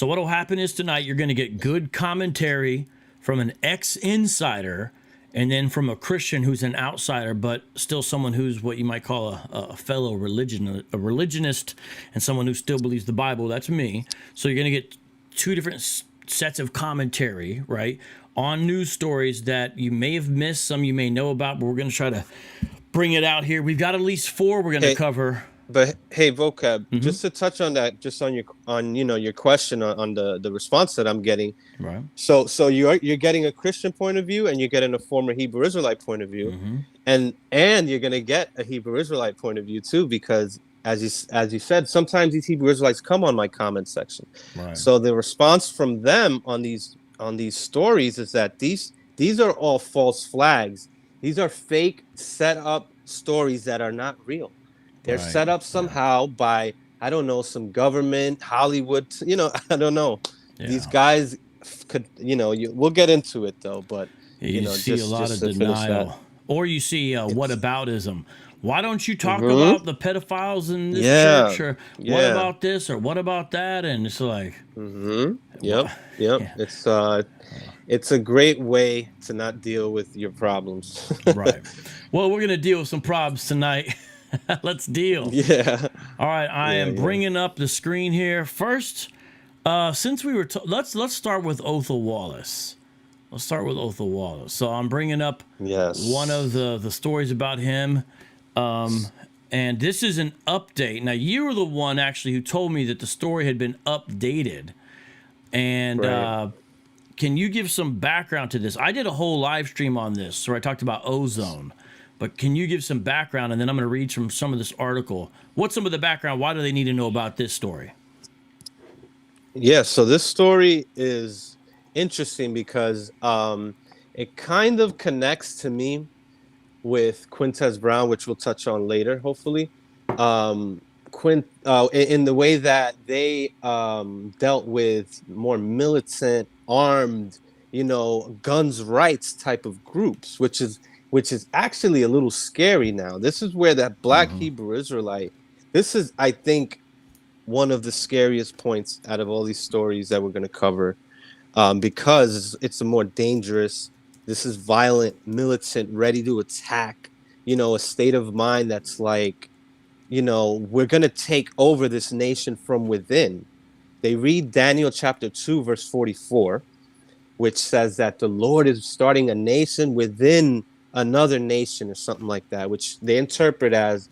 So what'll happen is tonight you're going to get good commentary from an ex-insider and then from a Christian who's an outsider, but still someone who's what you might call a fellow religionist and someone who still believes the Bible. That's me. So you're going to get two different sets of commentary, right, on news stories that you may have missed, some you may know about, but we're going to try to bring it out here. We've got at least 4 we're going to cover. But hey, Vocab, just to touch on that, just on your question on the response that I'm getting. Right. So you're getting a Christian point of view, and you're getting a former Hebrew Israelite point of view, and you're gonna get a Hebrew Israelite point of view too, because as you said, sometimes these Hebrew Israelites come on my comment section. Right. So the response from them on these stories is that these are all false flags. These are fake set up stories that are not real. They're set up somehow by, I don't know, some government, Hollywood, I don't know. Yeah. These guys could, we'll get into it though, but you see a lot of denial. Or you see whataboutism. Why don't you talk about the pedophiles in this church? Or what about this? Or what about that? And it's like... Yep. It's a great way to not deal with your problems. Right. Well, we're going to deal with some problems tonight. Let's deal. Yeah. All right. I am bringing up the screen here. First, since we were... let's start with Othel Wallace. Let's start with Othel Wallace. So I'm bringing up one of the stories about him. And this is an update. Now, you were the one actually who told me that the story had been updated. And can you give some background to this? I did a whole live stream on this where I talked about ozone. But can you give some background? And then I'm going to read from some of this article. What's some of the background? Why do they need to know about this story? Yeah, so this story is interesting because it kind of connects to me with Quintez Brown, which we'll touch on later, hopefully. In the way that they dealt with more militant, armed, guns rights type of groups, which is actually a little scary now. This is where that black Hebrew Israelite, this is, I think, one of the scariest points out of all these stories that we're going to cover, because it's a more dangerous, this is violent, militant, ready to attack, a state of mind that's like, we're going to take over this nation from within. They read Daniel chapter 2, verse 44, which says that the Lord is starting a nation within another nation or something like that, which they interpret as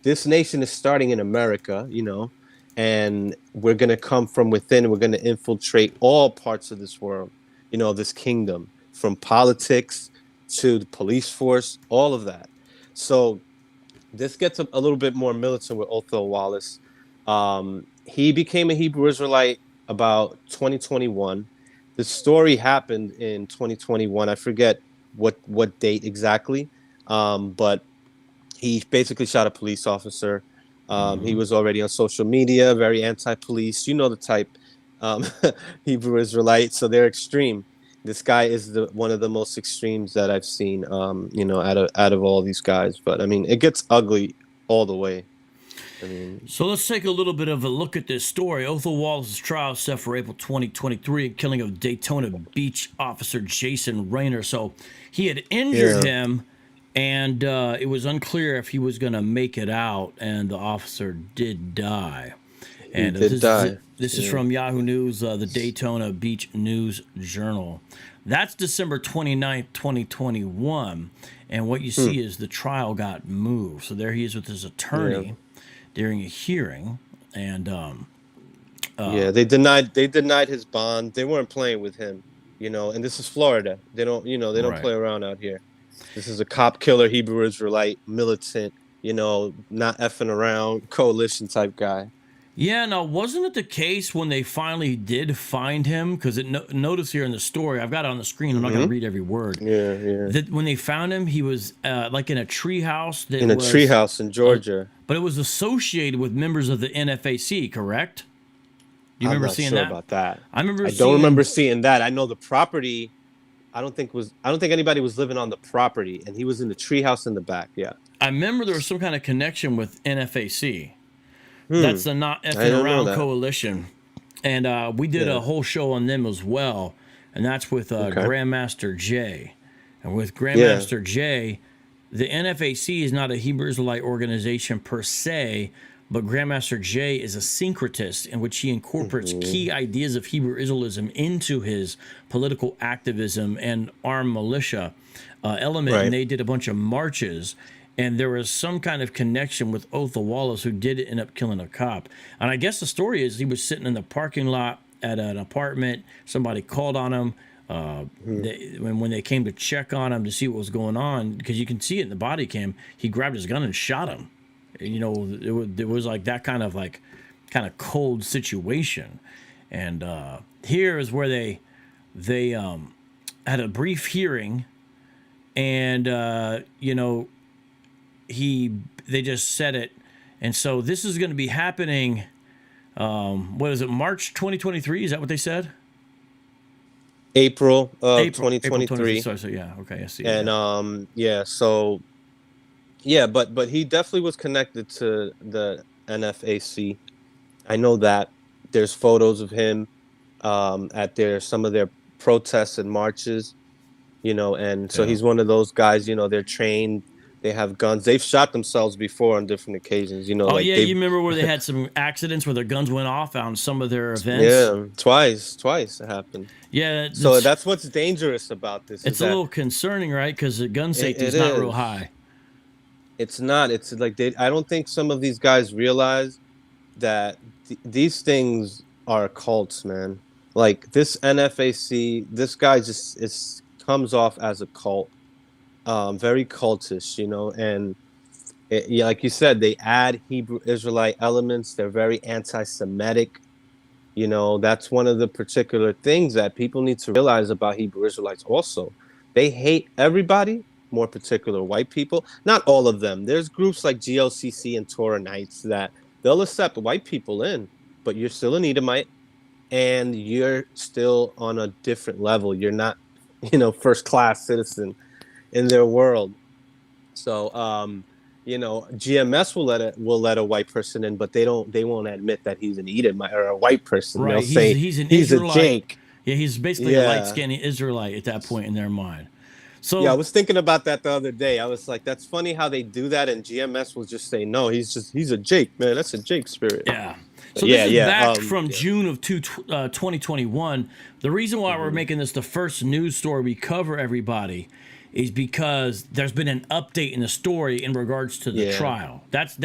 this nation is starting in America, and we're going to come from within. We're going to infiltrate all parts of this world, this kingdom, from politics to the police force, all of that. So this gets a little bit more militant with Othel Wallace. He became a Hebrew Israelite about 2021. The story happened in 2021. I forget what date exactly, but he basically shot a police officer. He was already on social media, very anti-police, the type, Hebrew Israelite, so they're extreme. This guy is one of the most extremes that I've seen, out of all these guys. But I mean, it gets ugly all the way. So let's take a little bit of a look at this story. Othel Wallace's trial set for April 2023, killing of Daytona Beach officer Jason Rayner. So he had injured him, and it was unclear if he was going to make it out, and the officer did die. And this is from Yahoo News, the Daytona Beach News Journal. That's December 29th, 2021. And what you see is the trial got moved. So there he is with his attorney during a hearing. And they denied his bond. They weren't playing with him, and this is Florida. They don't, they don't play around out here. This is a cop killer, Hebrew Israelite, militant, not effing around, coalition type guy. Yeah, now, wasn't it the case when they finally did find him? Because notice here in the story, I've got it on the screen. I'm not going to read every word. Yeah. That when they found him, he was like in a treehouse. In a treehouse in Georgia. But it was associated with members of the NFAC, correct? Do you remember seeing that? I'm not sure about that. I don't remember seeing that. I know the property. I don't think anybody was living on the property, and he was in the treehouse in the back. Yeah. I remember there was some kind of connection with NFAC. That's the Not Effing Around coalition. And we did a whole show on them as well, and that's with Grandmaster Jay. And with Grandmaster Jay, the NFAC is not a Hebrew Israelite organization per se, but Grandmaster Jay is a syncretist in which he incorporates key ideas of Hebrew Israelism into his political activism and armed militia element. And they did a bunch of marches. And there was some kind of connection with Othel Wallace, who did end up killing a cop. And I guess the story is he was sitting in the parking lot at an apartment. Somebody called on him when they came to check on him to see what was going on, because you can see it in the body cam. He grabbed his gun and shot him. You know, it was like that kind of cold situation. And here is where they had a brief hearing, and you know, they just said it. And so this is going to be happening, what is it, March 2023? Is that what they said? April of 2023. So yeah, okay, I see. And but he definitely was connected to the NFAC. I know that. There's photos of him at some of their protests and marches, you know, and so he's one of those guys, you know, they're trained. They have guns. They've shot themselves before on different occasions, you know. Oh, you remember where they had some accidents where their guns went off on some of their events? Yeah, twice it happened. Yeah. So that's what's dangerous about this. It's a little concerning, right? Because the gun safety is not real high. It's not. It's like I don't think some of these guys realize that these things are cults, man. Like this NFAC, this guy just comes off as a cult. Very cultish, you know, and like you said, they add Hebrew Israelite elements. They're very anti-Semitic. You know, that's one of the particular things that people need to realize about Hebrew Israelites also. They hate everybody, more particular white people. Not all of them. There's groups like GLCC and Torah Knights that they'll accept white people in, but you're still an Edomite and you're still on a different level. You're not, you know, first-class citizen in their world. So you know, GMS will let a white person in, but they won't admit that he's an Edomite or a white person. Right. They'll say he's a Jake. Yeah, he's basically a light-skinned Israelite at that point in their mind. So yeah, I was thinking about that the other day. I was like, that's funny how they do that, and GMS will just say, no, he's a Jake, man. That's a Jake spirit. Yeah. So this is back from June of 2021. The reason why we're making this the first news story we cover, everybody, is because there's been an update in the story in regards to the trial. That's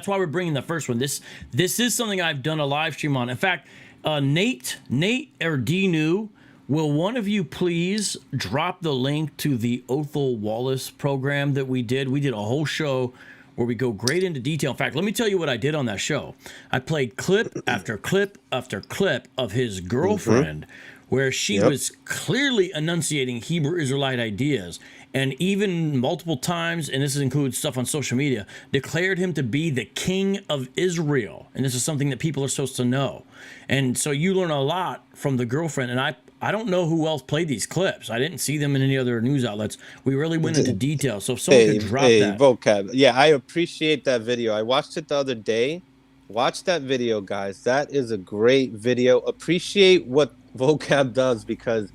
why we're bringing the first one. This is something I've done a live stream on. In fact, Nate2d2, will one of you please drop the link to the Othel Wallace program that we did? We did a whole show where we go great into detail. In fact, let me tell you what I did on that show. I played clip after clip after clip of his girlfriend, where she was clearly enunciating Hebrew Israelite ideas, and even multiple times, and this includes stuff on social media, declared him to be the king of Israel. And this is something that people are supposed to know. And so you learn a lot from the girlfriend, and I don't know who else played these clips. I didn't see them in any other news outlets. We really went into detail. So if someone could drop that. Vocab. Yeah, I appreciate that video. I watched it the other day. Watch that video, guys. That is a great video. Appreciate what Vocab does, because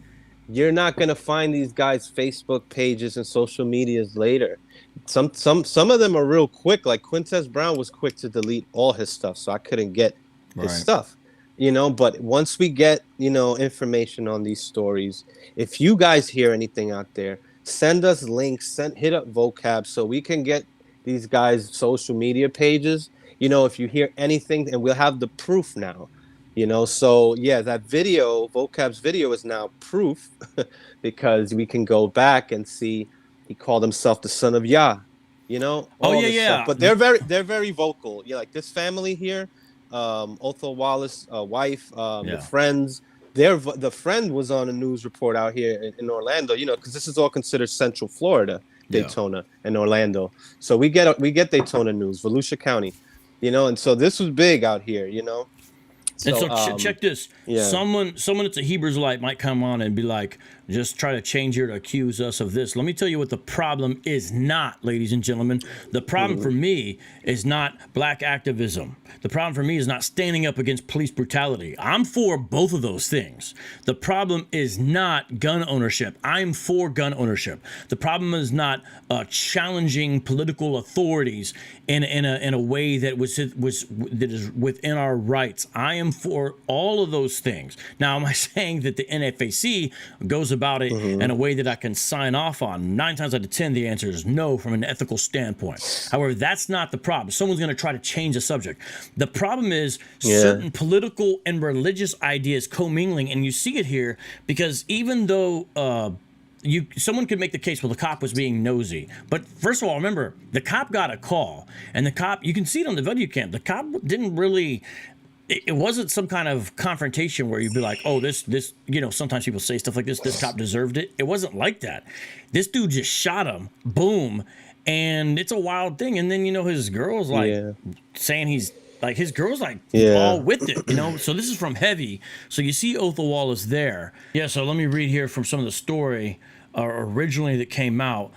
you're not going to find these guys' Facebook pages and social medias later. Some of them are real quick. Like Quintez Brown was quick to delete all his stuff, so I couldn't get his stuff. You know, but once we get, you know, information on these stories, if you guys hear anything out there, send us links, hit up Vocab so we can get these guys' social media pages. You know, if you hear anything, and we'll have the proof now, you know. So yeah, that video, Vocab's video, is now proof because we can go back and see he called himself the son of Yah, you know. Stuff. But they're very vocal. Yeah, like this family here. Othel Wallace, wife, the friends. The friend was on a news report out here in Orlando, you know, because this is all considered Central Florida, Daytona and Orlando. So we get Daytona news, Volusia County, you know, and so this was big out here, you know. So, and so check this. Yeah. Someone that's a Hebrew Israelite might come on and be like, just try to change here to accuse us of this. Let me tell you what the problem is not, ladies and gentlemen. The problem for me is not black activism. The problem for me is not standing up against police brutality. I'm for both of those things. The problem is not gun ownership. I'm for gun ownership. The problem is not challenging political authorities in a way that is within our rights. I am for all of those things. Now, am I saying that the NFAC goes about it in a way that I can sign off on? 9 times out of 10, the answer is no from an ethical standpoint. However, that's not the problem. Someone's going to try to change the subject. The problem is certain political and religious ideas commingling, and you see it here because even though someone could make the case, well, the cop was being nosy. But first of all, remember, the cop got a call, and the cop, you can see it on the video cam, the cop didn't really, it wasn't some kind of confrontation where you'd be like, oh, this, you know, sometimes people say stuff like this cop deserved it. It wasn't like that. This dude just shot him, boom, and it's a wild thing. And then, you know, his girl's like saying he's, like, his girl's like all with it, you know? So this is from Heavy. So you see Othawall is there. Yeah, so let me read here from some of the story originally that came out.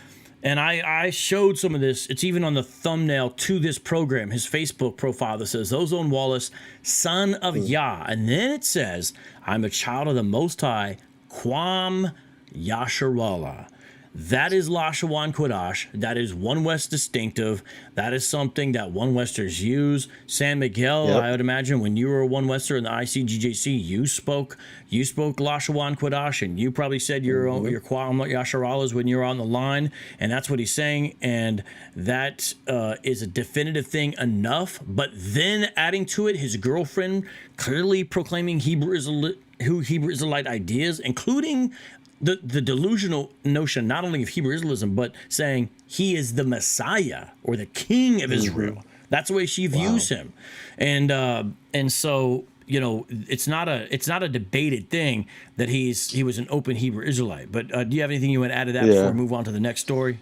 And I showed some of this. It's even on the thumbnail to this program, his Facebook profile that says, Ozone Wallace, son of Yah. And then it says, I'm a child of the Most High, Kwam Yasharallah. That is Lashawan Kodash. That is One West distinctive. That is something that One Westers use. San Miguel, I would imagine when you were a One Wester in the ICGJC, you spoke Lashawan Kodash, and you probably said your Kwam Yasharalahs when you were on the line, and that's what he's saying, and that is a definitive thing enough. But then adding to it his girlfriend clearly proclaiming Hebrew Israelite ideas, including the delusional notion not only of Hebrew Israelism, but saying he is the Messiah or the King of Israel. That's the way she views him, and so, you know, it's not a debated thing that he was an open Hebrew Israelite. But do you have anything you want to add to that before we move on to the next story?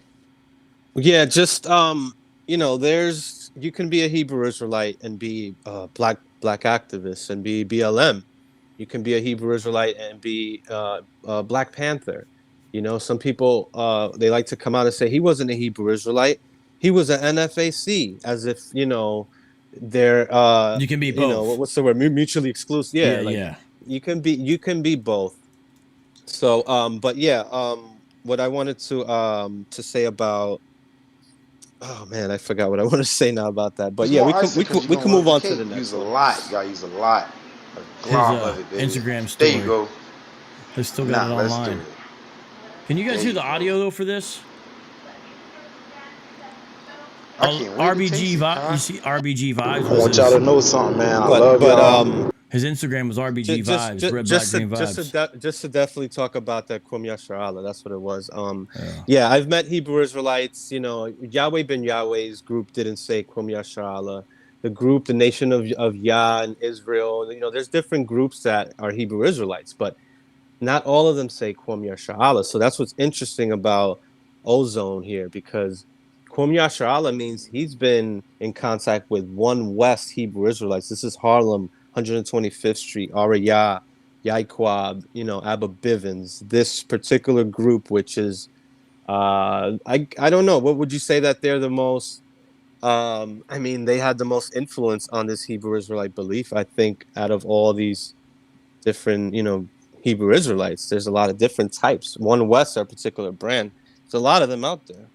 Yeah, just you know, you can be a Hebrew Israelite and be black activist and be BLM. You can be a Hebrew Israelite and be Black Panther. You know, some people, they like to come out and say he wasn't a Hebrew Israelite. He was an NFAC, as if, you know, they're... you can be both. You know, what's the word? Mutually exclusive. Yeah. You can be both. So, but yeah, what I wanted to say about... Oh, man, I forgot what I want to say now about that. But yeah, we can move on to the next use a lot. Y'all use a lot. His Instagram story. There you go. They still got it online. Can you guys hear the audio though for this? RBG Vibes. You see RBG Vibes. I want y'all to know something, man. I love y'all. His Instagram was RBG Vibes. Red, black, green vibes. Just to definitely talk about that Kwam Yasharallah. That's what it was. Yeah, I've met Hebrew Israelites. You know, Yahweh ben Yahweh's group didn't say Kwam Yasharallah. The group, the Nation of Yah in Israel, you know, there's different groups that are Hebrew Israelites, but not all of them say Kwam Yasharallah. So that's what's interesting about Ozone here, because Kwam Yasharallah means he's been in contact with One West Hebrew Israelites. This is Harlem, 125th Street, Arayah, Yaikwab, you know, Abba Bivens. This particular group, which is, I don't know, what would you say that they're the most... I mean, they had the most influence on this Hebrew Israelite belief, I think, out of all these different, you know, Hebrew Israelites. There's a lot of different types. One West, our particular brand. There's a lot of them out there.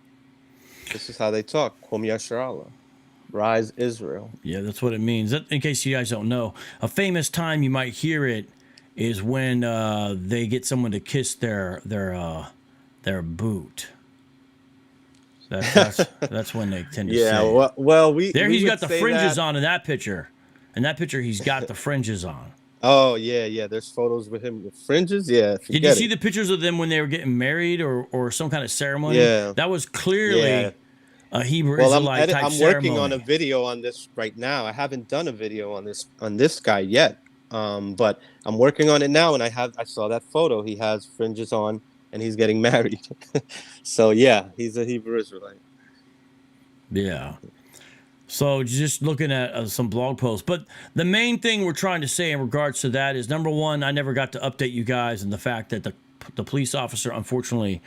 This is how they talk. Kwam Yasharallah. Rise Israel. Yeah, that's what it means. In case you guys don't know, a famous time you might hear it is when they get someone to kiss their boot. That's when they tend to say. Yeah, well, he's got the fringes on in that picture. In that picture, he's got the fringes on. Oh, yeah. There's photos with him with fringes. Yeah. Did you see the pictures of them when they were getting married or some kind of ceremony? Yeah. That was clearly a Hebrew Israelite type ceremony. I'm working on a video on this right now. I haven't done a video on this guy yet, but I'm working on it now, and I saw that photo. He has fringes on. And he's getting married. So, yeah, he's a Hebrew Israelite. Yeah. So just looking at some blog posts. But the main thing we're trying to say in regards to that is, number one, I never got to update you guys on the fact that the the police officer unfortunately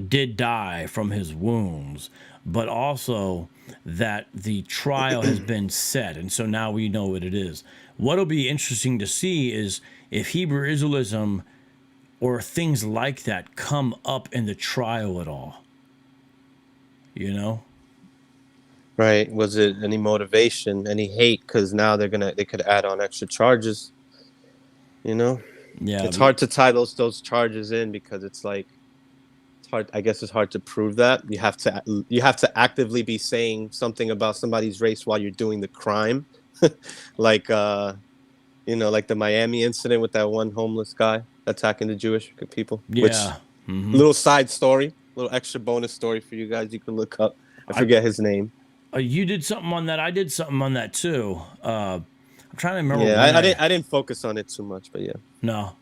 did die from his wounds, but also that the trial has been set, and so now we know what it is. What'll be interesting to see is if Hebrew Israelism or things like that come up in the trial at all. You know? Right. Was it any motivation, any hate? Because now they could add on extra charges. You know? Yeah. It's hard to tie those charges in because it's like, I guess it's hard to prove that. You have to actively be saying something about somebody's race while you're doing the crime. Like like the Miami incident with that one homeless guy attacking the Jewish people. Yeah. Which, little side story, little extra bonus story for you guys you can look up. I forget his name. You did something on that. I did something on that too. I'm trying to remember. Yeah, I didn't focus on it too much, but yeah. No.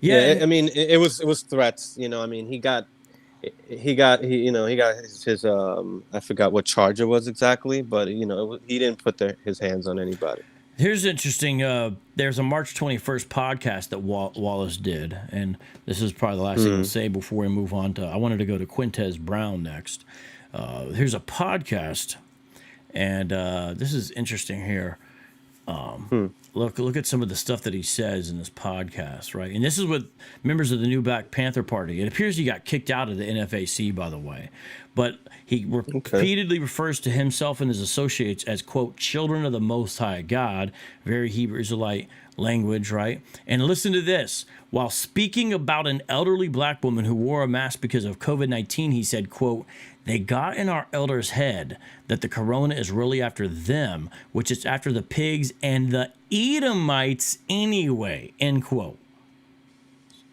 Yeah, I mean, it was threats. I mean, he got his I forgot what charge it was exactly, but he didn't put his hands on anybody. Here's interesting. There's a March 21st podcast that Wallace did, and this is probably the last thing I'll say before we move on to. I wanted to go to Quintez Brown next. Here's a podcast, and this is interesting here. Look at some of the stuff that he says in this podcast, right? And this is with members of the new Black Panther Party. It appears he got kicked out of the NFAC, by the way. But he repeatedly refers to himself and his associates as, quote, children of the Most High God, very Hebrew Israelite language, right? And listen to this. While speaking about an elderly black woman who wore a mask because of COVID-19, he said, quote, they got in our elders' head that the corona is really after them, which is after the pigs and the Edomites anyway, end quote.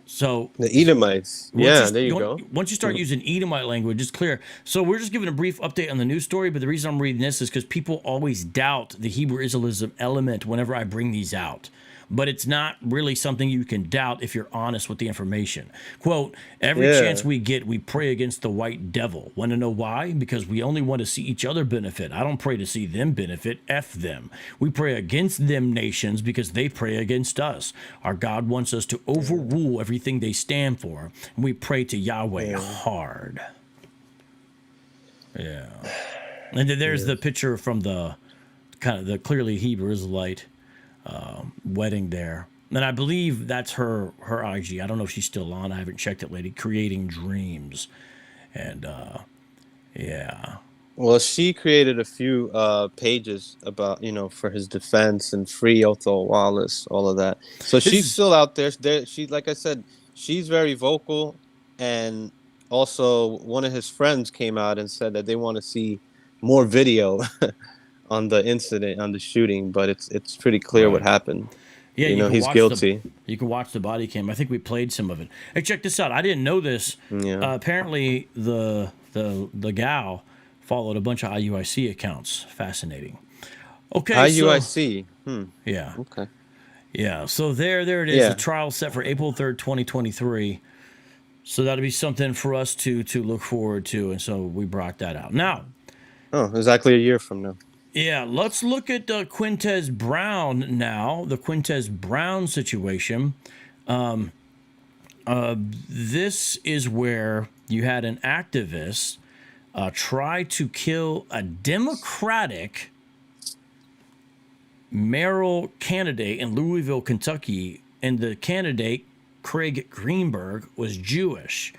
So the Edomites. Yeah, there you go. Once you start using Edomite language, it's clear. So we're just giving a brief update on the news story, but the reason I'm reading this is because people always doubt the Hebrew Israelism element whenever I bring these out. But it's not really something you can doubt if you're honest with the information. Quote, every chance we get, we pray against the white devil. Want to know why? Because we only want to see each other benefit. I don't pray to see them benefit. F them. We pray against them nations because they pray against us. Our God wants us to overrule everything they stand for. And we pray to Yahweh hard. Yeah. And then there's the picture from the kind of the clearly Hebrew Israelite wedding there, and I believe that's her IG. I don't know if she's still on. I haven't checked it lately. Creating Dreams, and yeah. Well, she created a few pages about for his defense and free Otho Wallace, all of that. So she's still out there. She, like I said, she's very vocal, and also one of his friends came out and said that they want to see more video. On the incident, on the shooting, but it's pretty clear what happened. Yeah, he's guilty. You can watch the body cam. I think we played some of it. Hey, check this out. I didn't know this. Yeah. Apparently, the gal followed a bunch of IUIC accounts. Fascinating. Okay. IUIC. Yeah. Okay. Yeah. So there it is. Yeah. The trial set for April 3rd, 2023. So that'll be something for us to look forward to, and so we brought that out. Now. Oh, exactly a year from now. Yeah, let's look at Quintez Brown now, the Quintez Brown situation. This is where you had an activist try to kill a Democratic mayoral candidate in Louisville, Kentucky, and the candidate, Craig Greenberg, was Jewish.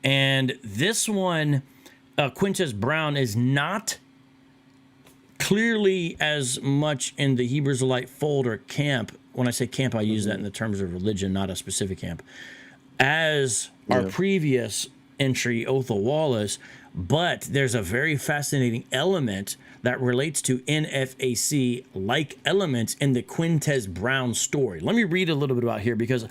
And this one, Quintez Brown, is not clearly as much in the Hebrew Israelite fold or camp. When I say camp, I use that in the terms of religion, not a specific camp, as our previous entry, Otho Wallace. But there's a very fascinating element that relates to NFAC-like elements in the Quintez Brown story. Let me read a little bit about here, because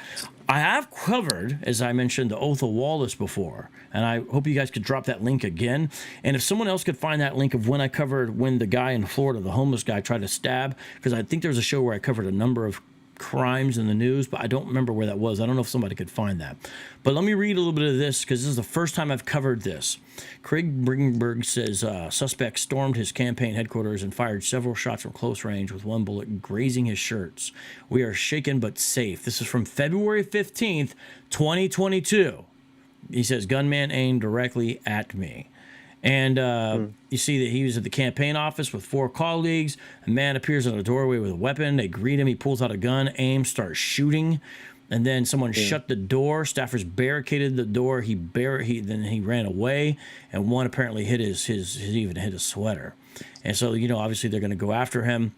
I have covered, as I mentioned, the Otho Wallace before, and I hope you guys could drop that link again. And if someone else could find that link of when I covered when the guy in Florida, the homeless guy, tried to stab, because I think there was a show where I covered a number of crimes in the news, but I don't remember where that was. I don't know if somebody could find that. But let me read a little bit of this because this is the first time I've covered this. Craig Bringenberg says suspect stormed his campaign headquarters and fired several shots from close range with one bullet grazing his shirts. We are shaken but safe. This is from February 15th, 2022. He says, gunman aimed directly at me. And you see that he was at the campaign office with 4 colleagues. A man appears in a doorway with a weapon. They greet him. He pulls out a gun, aims, starts shooting. And then someone shut the door. Staffers barricaded the door. Then he ran away. And one apparently hit he even hit his sweater. And so, you know, obviously they're going to go after him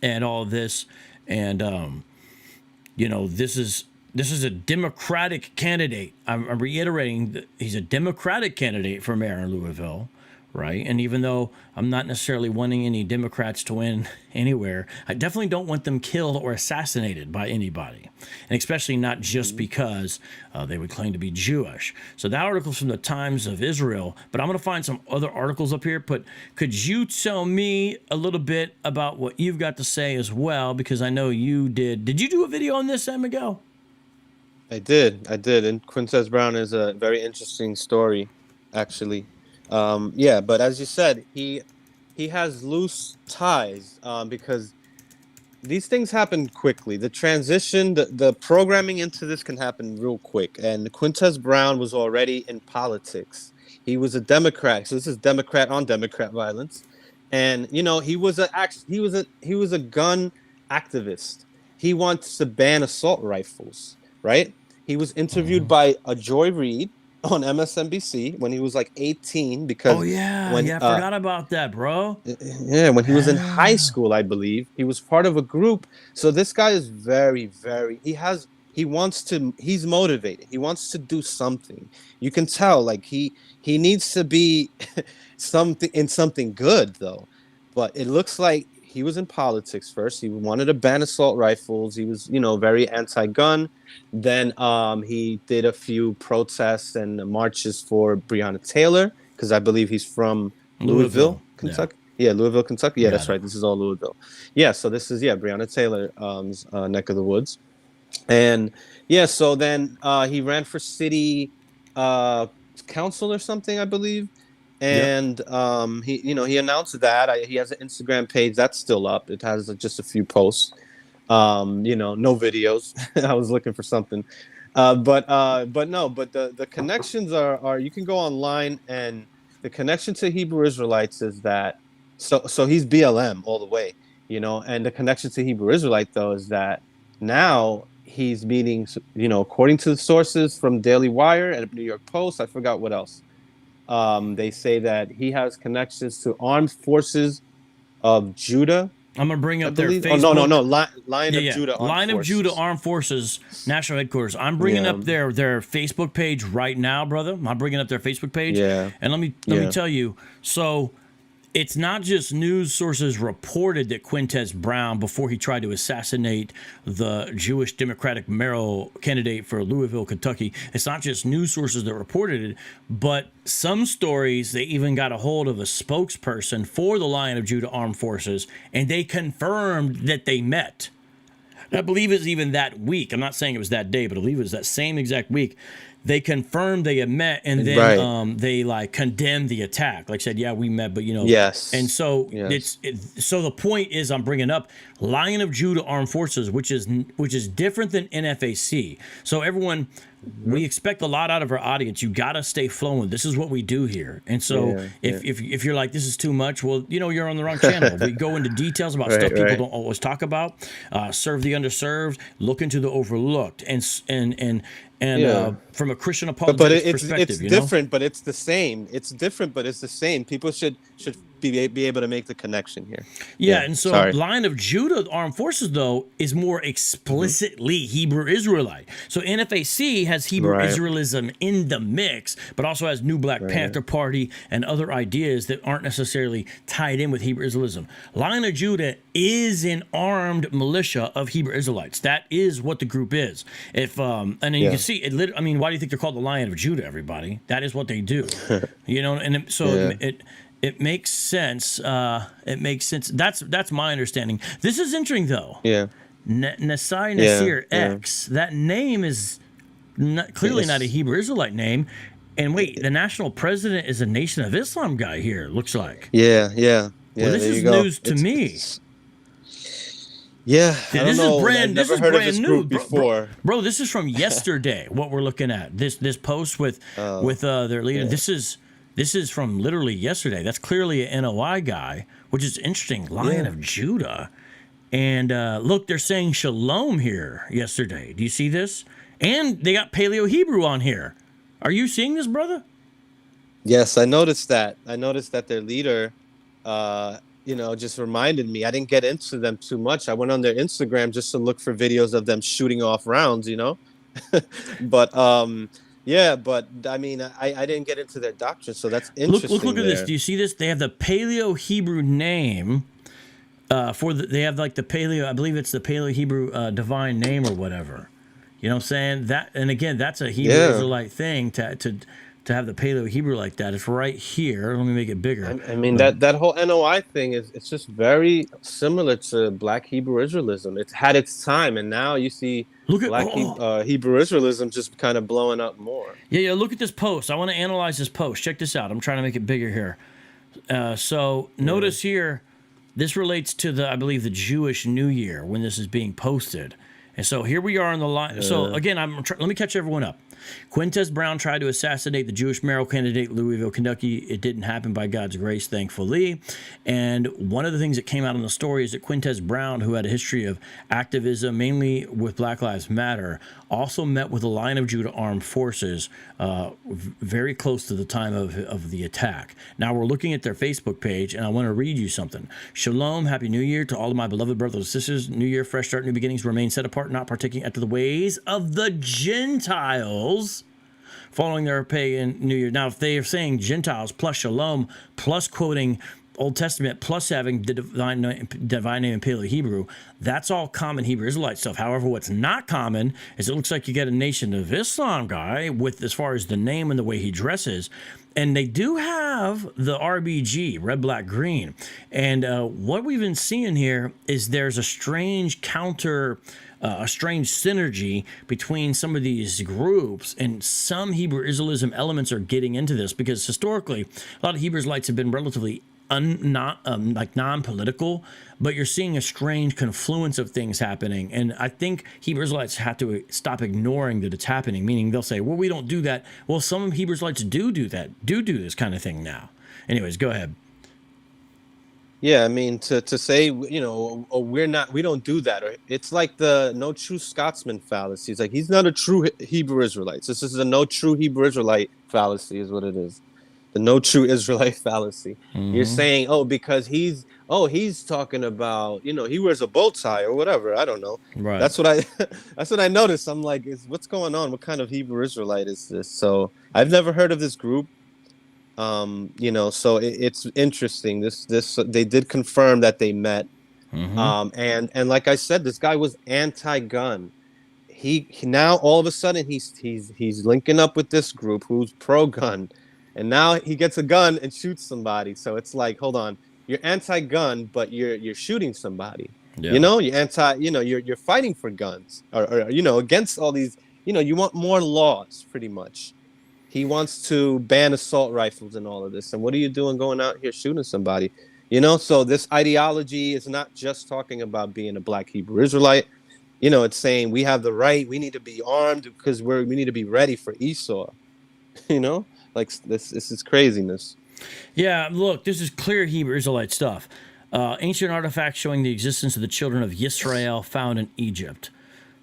and all of this. And, you know, this is a Democratic candidate. I'm reiterating that he's a Democratic candidate for mayor in Louisville, right? And even though I'm not necessarily wanting any Democrats to win anywhere, I definitely don't want them killed or assassinated by anybody, and especially not just because they would claim to be Jewish. So that article's from the Times of Israel, but I'm going to find some other articles up here. But could you tell me a little bit about what you've got to say as well? Because I know you did. Did you do a video on this, San Miguel? I did. And Quintez Brown is a very interesting story, actually. Yeah, but as you said, he has loose ties because these things happen quickly. The transition, the programming into this can happen real quick. And Quintez Brown was already in politics. He was a Democrat, so this is Democrat on Democrat violence. And you know, he was a gun activist. He wants to ban assault rifles, right? He was interviewed by Joy Reid on MSNBC when he was like 18 because I forgot about that, bro. Yeah, when he was in high school, I believe. He was part of a group. So this guy is very, very he's motivated. He wants to do something. You can tell like he needs to be something good though. But it looks like he was in politics first. He wanted to ban assault rifles. He was, you know, very anti-gun. Then he did a few protests and marches for Breonna Taylor, because I believe he's from Louisville, Kentucky. Yeah, Louisville, Kentucky. Yeah, that's right. This is all Louisville. Yeah, so this is, Breonna Taylor's neck of the woods. And, yeah, so then he ran for city council or something, I believe. And he announced that he has an Instagram page that's still up. It has just a few posts. No videos. I was looking for something. But the connections are you can go online, and the connection to Hebrew Israelites is that so he's BLM all the way, and the connection to Hebrew Israelite though is that now he's meeting, according to the sources from Daily Wire and New York Post, I forgot what else. They say that he has connections to armed forces of Judah. I'm gonna bring up their Facebook. Oh, no. Line of Judah. Line of Judah Armed Forces National Headquarters. I'm bringing up their Facebook page right now, brother. I'm bringing up their Facebook page. Yeah. And let me tell you. So it's not just news sources reported that Quintez Brown, before he tried to assassinate the Jewish Democratic mayoral candidate for Louisville, Kentucky, it's not just news sources that reported it, but some stories, they even got a hold of a spokesperson for the Lion of Judah Armed Forces, and they confirmed that they met. I believe it was even that week. I'm not saying it was that day, but I believe it was that same exact week. They confirmed they had met, and then they condemned the attack. Like said, yeah, we met, but Yes. And so so the point is, I'm bringing up Lion of Judah Armed Forces, which is different than NFAC. So everyone, we expect a lot out of our audience. You got to stay flowing. This is what we do here. And so if you're like, this is too much, well, you're on the wrong channel. We go into details about stuff people don't always talk about. Serve the underserved, look into the overlooked, and from a Christian apologetics perspective, it's different, but it's the same. It's different, but it's the same. People should be able to make the connection here. Yeah, and so Lion of Judah Armed Forces, though, is more explicitly Hebrew Israelite. So NFAC has Hebrew Israelism in the mix, but also has New Black Panther Party and other ideas that aren't necessarily tied in with Hebrew Israelism. Lion of Judah is an armed militia of Hebrew Israelites. That is what the group is. You can see it. Why do you think they're called the Lion of Judah? Everybody, that is what they do. It makes sense. It makes sense. That's my understanding. This is interesting, though. Yeah. Nasai Yeah, Nasir yeah. X. That name is clearly not a Hebrew Israelite name. And wait, the national president is a Nation of Islam guy here, looks like. Yeah. Well, this There is you go. news to me. Yeah, I don't This know. is I've brand. This never is heard of brand this new, group before. bro. This is from yesterday. What we're looking at this post with their leader. Yeah. This is from literally yesterday. That's clearly an NOI guy, which is interesting. Lion of Judah, and look, they're saying Shalom here yesterday. Do you see this? And they got Paleo Hebrew on here. Are you seeing this, brother? Yes, I noticed that. I noticed that their leader, just reminded me. I didn't get into them too much. I went on their Instagram just to look for videos of them shooting off rounds, but but I mean, I didn't get into their doctrine, so that's interesting. Look at this. Do you see this? They have the Paleo Hebrew name they have like the Paleo. I believe it's the Paleo Hebrew divine name or whatever. You know what I'm saying? That, and again, that's a Hebrew Israelite thing to have the Paleo Hebrew like that. It's right here. Let me make it bigger. I mean, that whole NOI thing it's just very similar to Black Hebrew Israelism. It's had its time, and now you see Black Hebrew Israelism just kind of blowing up more. Yeah. Look at this post. I want to analyze this post. Check this out. I'm trying to make it bigger here. So notice here, this relates to I believe the Jewish New Year when this is being posted. And so here we are on the line. So again, let me catch everyone up. Quintez Brown tried to assassinate the Jewish mayoral candidate, Louisville, Kentucky. It didn't happen by God's grace, thankfully. And one of the things that came out in the story is that Quintez Brown, who had a history of activism, mainly with Black Lives Matter, also met with the Lion of Judah Armed Forces very close to the time of the attack. Now we're looking at their Facebook page, and I want to read you something. Shalom, Happy New Year to all of my beloved brothers and sisters. New Year, fresh start, new beginnings. Remain set apart, not partaking after the ways of the Gentiles, following their pagan New Year. Now, if they are saying Gentiles plus Shalom plus quoting Old Testament plus having the divine name in Paleo Hebrew, that's all common Hebrew Israelite stuff. However, what's not common is it looks like you get a Nation of Islam guy with as far as the name and the way he dresses. And they do have the RBG, red, black, green. And what we've been seeing here is there's a strange a strange synergy between some of these groups, and some Hebrew Israelism elements are getting into this because historically, a lot of Hebrew Israelites have been relatively non-political, but you're seeing a strange confluence of things happening. And I think Hebrew Israelites have to stop ignoring that it's happening, meaning they'll say, well, we don't do that. Well, some Hebrew Israelites do this kind of thing now. Anyways, go ahead. Yeah, I mean, to say, we don't do that. Or it's like the no true Scotsman fallacy. It's like he's not a true Hebrew Israelite. So this is a no true Hebrew Israelite fallacy is what it is. The no true Israelite fallacy. Mm-hmm. You're saying, because he's talking about, he wears a bow tie or whatever. I don't know. Right. That's what I noticed. I'm like, what's going on? What kind of Hebrew Israelite is this? So I've never heard of this group. So it's interesting. This they did confirm that they met. Mm-hmm. And like I said, this guy was anti-gun. He now all of a sudden he's linking up with this group who's pro-gun. And now he gets a gun and shoots somebody. So it's like, hold on, you're anti-gun, but you're shooting somebody. Yeah. You're anti. You're fighting for guns, or against all these. You want more laws, pretty much. He wants to ban assault rifles and all of this. And what are you doing going out here shooting somebody? So this ideology is not just talking about being a Black Hebrew Israelite. It's saying we have the right. We need to be armed because we need to be ready for Esau. Like this is craziness. Yeah, look, this is clear Hebrew Israelite stuff. Ancient artifacts showing the existence of the children of Yisrael found in Egypt.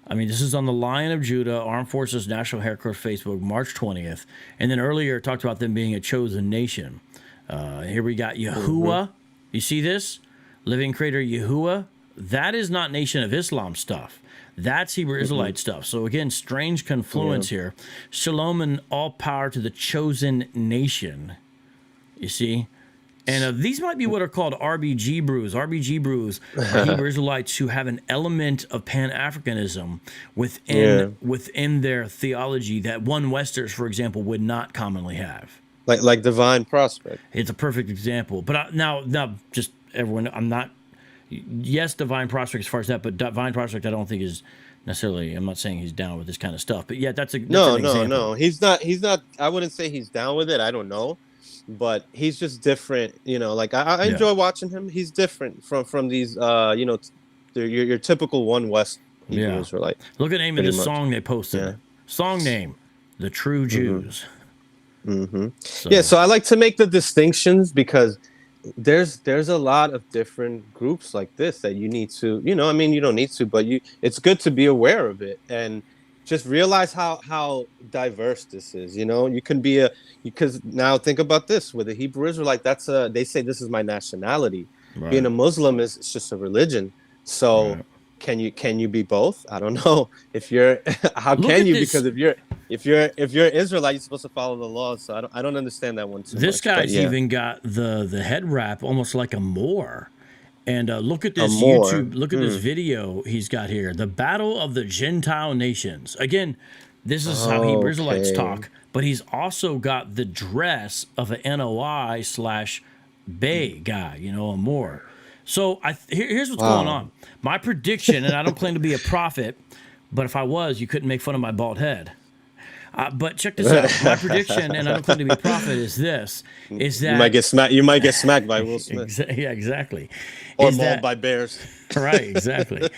I mean, this is on the Lion of Judah Armed Forces National Headquarters Facebook, March 20th. And then earlier it talked about them being a chosen nation. Here we got Yahuwah. Mm-hmm. You see this? Living Creator Yahuwah. That is not Nation of Islam stuff. That's Hebrew Israelite stuff. So again, strange confluence here. Shalom and all power to the chosen nation. You see? And these might be what are called RBG brews. RBG brews are Hebrew Israelites who have an element of Pan-Africanism within their theology that one Westers, for example, would not commonly have. Like Divine Prospect. It's a perfect example. But now, just everyone, I'm not yes, Divine Prospect as far as that, but Divine Prospect I don't think is necessarily. I'm not saying he's down with this kind of stuff, but yeah, that's an example. No. He's not. I wouldn't say he's down with it. I don't know, but he's just different. Like I enjoy watching him. He's different from these. Your typical One West Hebrew Israelite. Look at the name of this song they posted. Yeah. Song name, The True Jews. So I like to make the distinctions because there's a lot of different groups like this that you need to, you don't need to, but it's good to be aware of it and just realize how diverse this is. You can be because now think about this with a Hebrew Israelite, they say this is my nationality. Right. Being a Muslim it's just a religion. So can you be both? I don't know. If you're how Look can you this. Because if you're Israelite, you're supposed to follow the laws. So I don't understand that one too much. This guy's even got the head wrap almost like a Moor. And look at this YouTube. Look at this video he's got here. The Battle of the Gentile Nations. Again, this is how Hebrew Israelites talk. But he's also got the dress of an NOI/Bay guy. A Moor. So here's what's going on. My prediction, and I don't claim to be a prophet, but if I was, you couldn't make fun of my bald head. But check this out. My prediction, and I don't claim to be a prophet, is that you might get smacked by Will Smith. Yeah, exactly. Or mauled by bears. Right, exactly.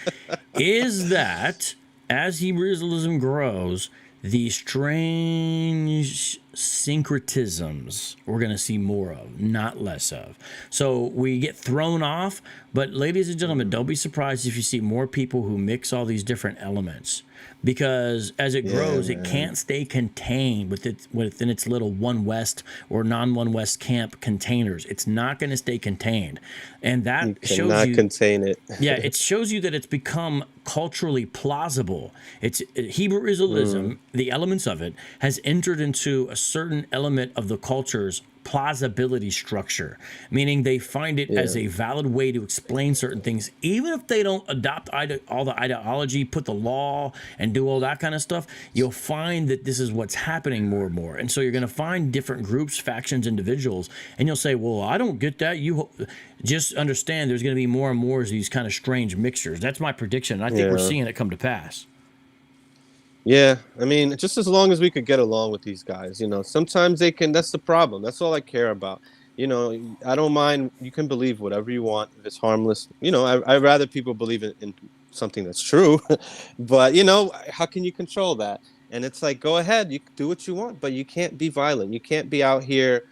Is that as Hebrewism grows, these strange syncretisms we're going to see more of, not less of. So we get thrown off, but ladies and gentlemen, don't be surprised if you see more people who mix all these different elements, because as it grows, it can't stay contained within its little One West or non-One West camp containers. It's not going to stay contained, and that shows you contain it. Yeah, it shows you that it's become culturally plausible. It's Hebrew Israelism, the elements of it, has entered into a certain element of the culture's plausibility structure, meaning they find it as a valid way to explain certain things, even if they don't adopt all the ideology, put the law, and do all that kind of stuff. You'll find that this is what's happening more and more, and so you're going to find different groups, factions, individuals, and you'll say, well, I don't get that. You just understand there's going to be more and more of these kind of strange mixtures. That's my prediction, and I think we're seeing it come to pass. Yeah, I mean, just as long as we could get along with these guys, sometimes they can. That's the problem. That's all I care about. I don't mind. You can believe whatever you want if it's harmless. I'd rather people believe in something that's true. But, how can you control that? And it's like, go ahead, you do what you want, but you can't be violent. You can't be out here,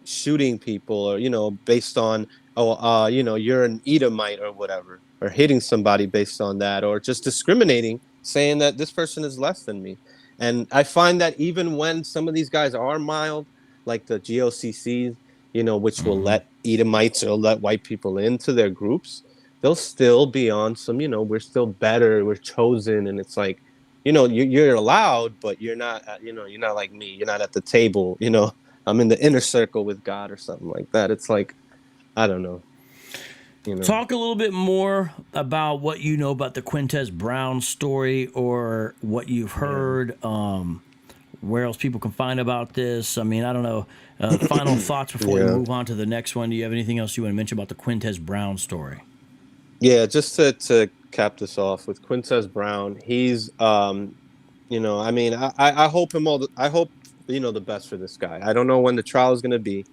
shooting people or, based on, you're an Edomite or whatever, or hitting somebody based on that, or just discriminating, saying that this person is less than me. And I find that even when some of these guys are mild, like the GOCCs, which will let Edomites or let white people into their groups, they'll still be on some, we're still better, we're chosen. And it's like, you're allowed, but you're not, you're not like me. You're not at the table, I'm in the inner circle with God or something like that. It's like, I don't know. Talk a little bit more about what you know about the Quintez Brown story, or what you've heard, where else people can find about this. I mean, I don't know. Final thoughts before we move on to the next one. Do you have anything else you want to mention about the Quintez Brown story? Yeah, just to cap this off with Quintez Brown, he's, I mean, I hope I hope, the best for this guy. I don't know when the trial is going to be.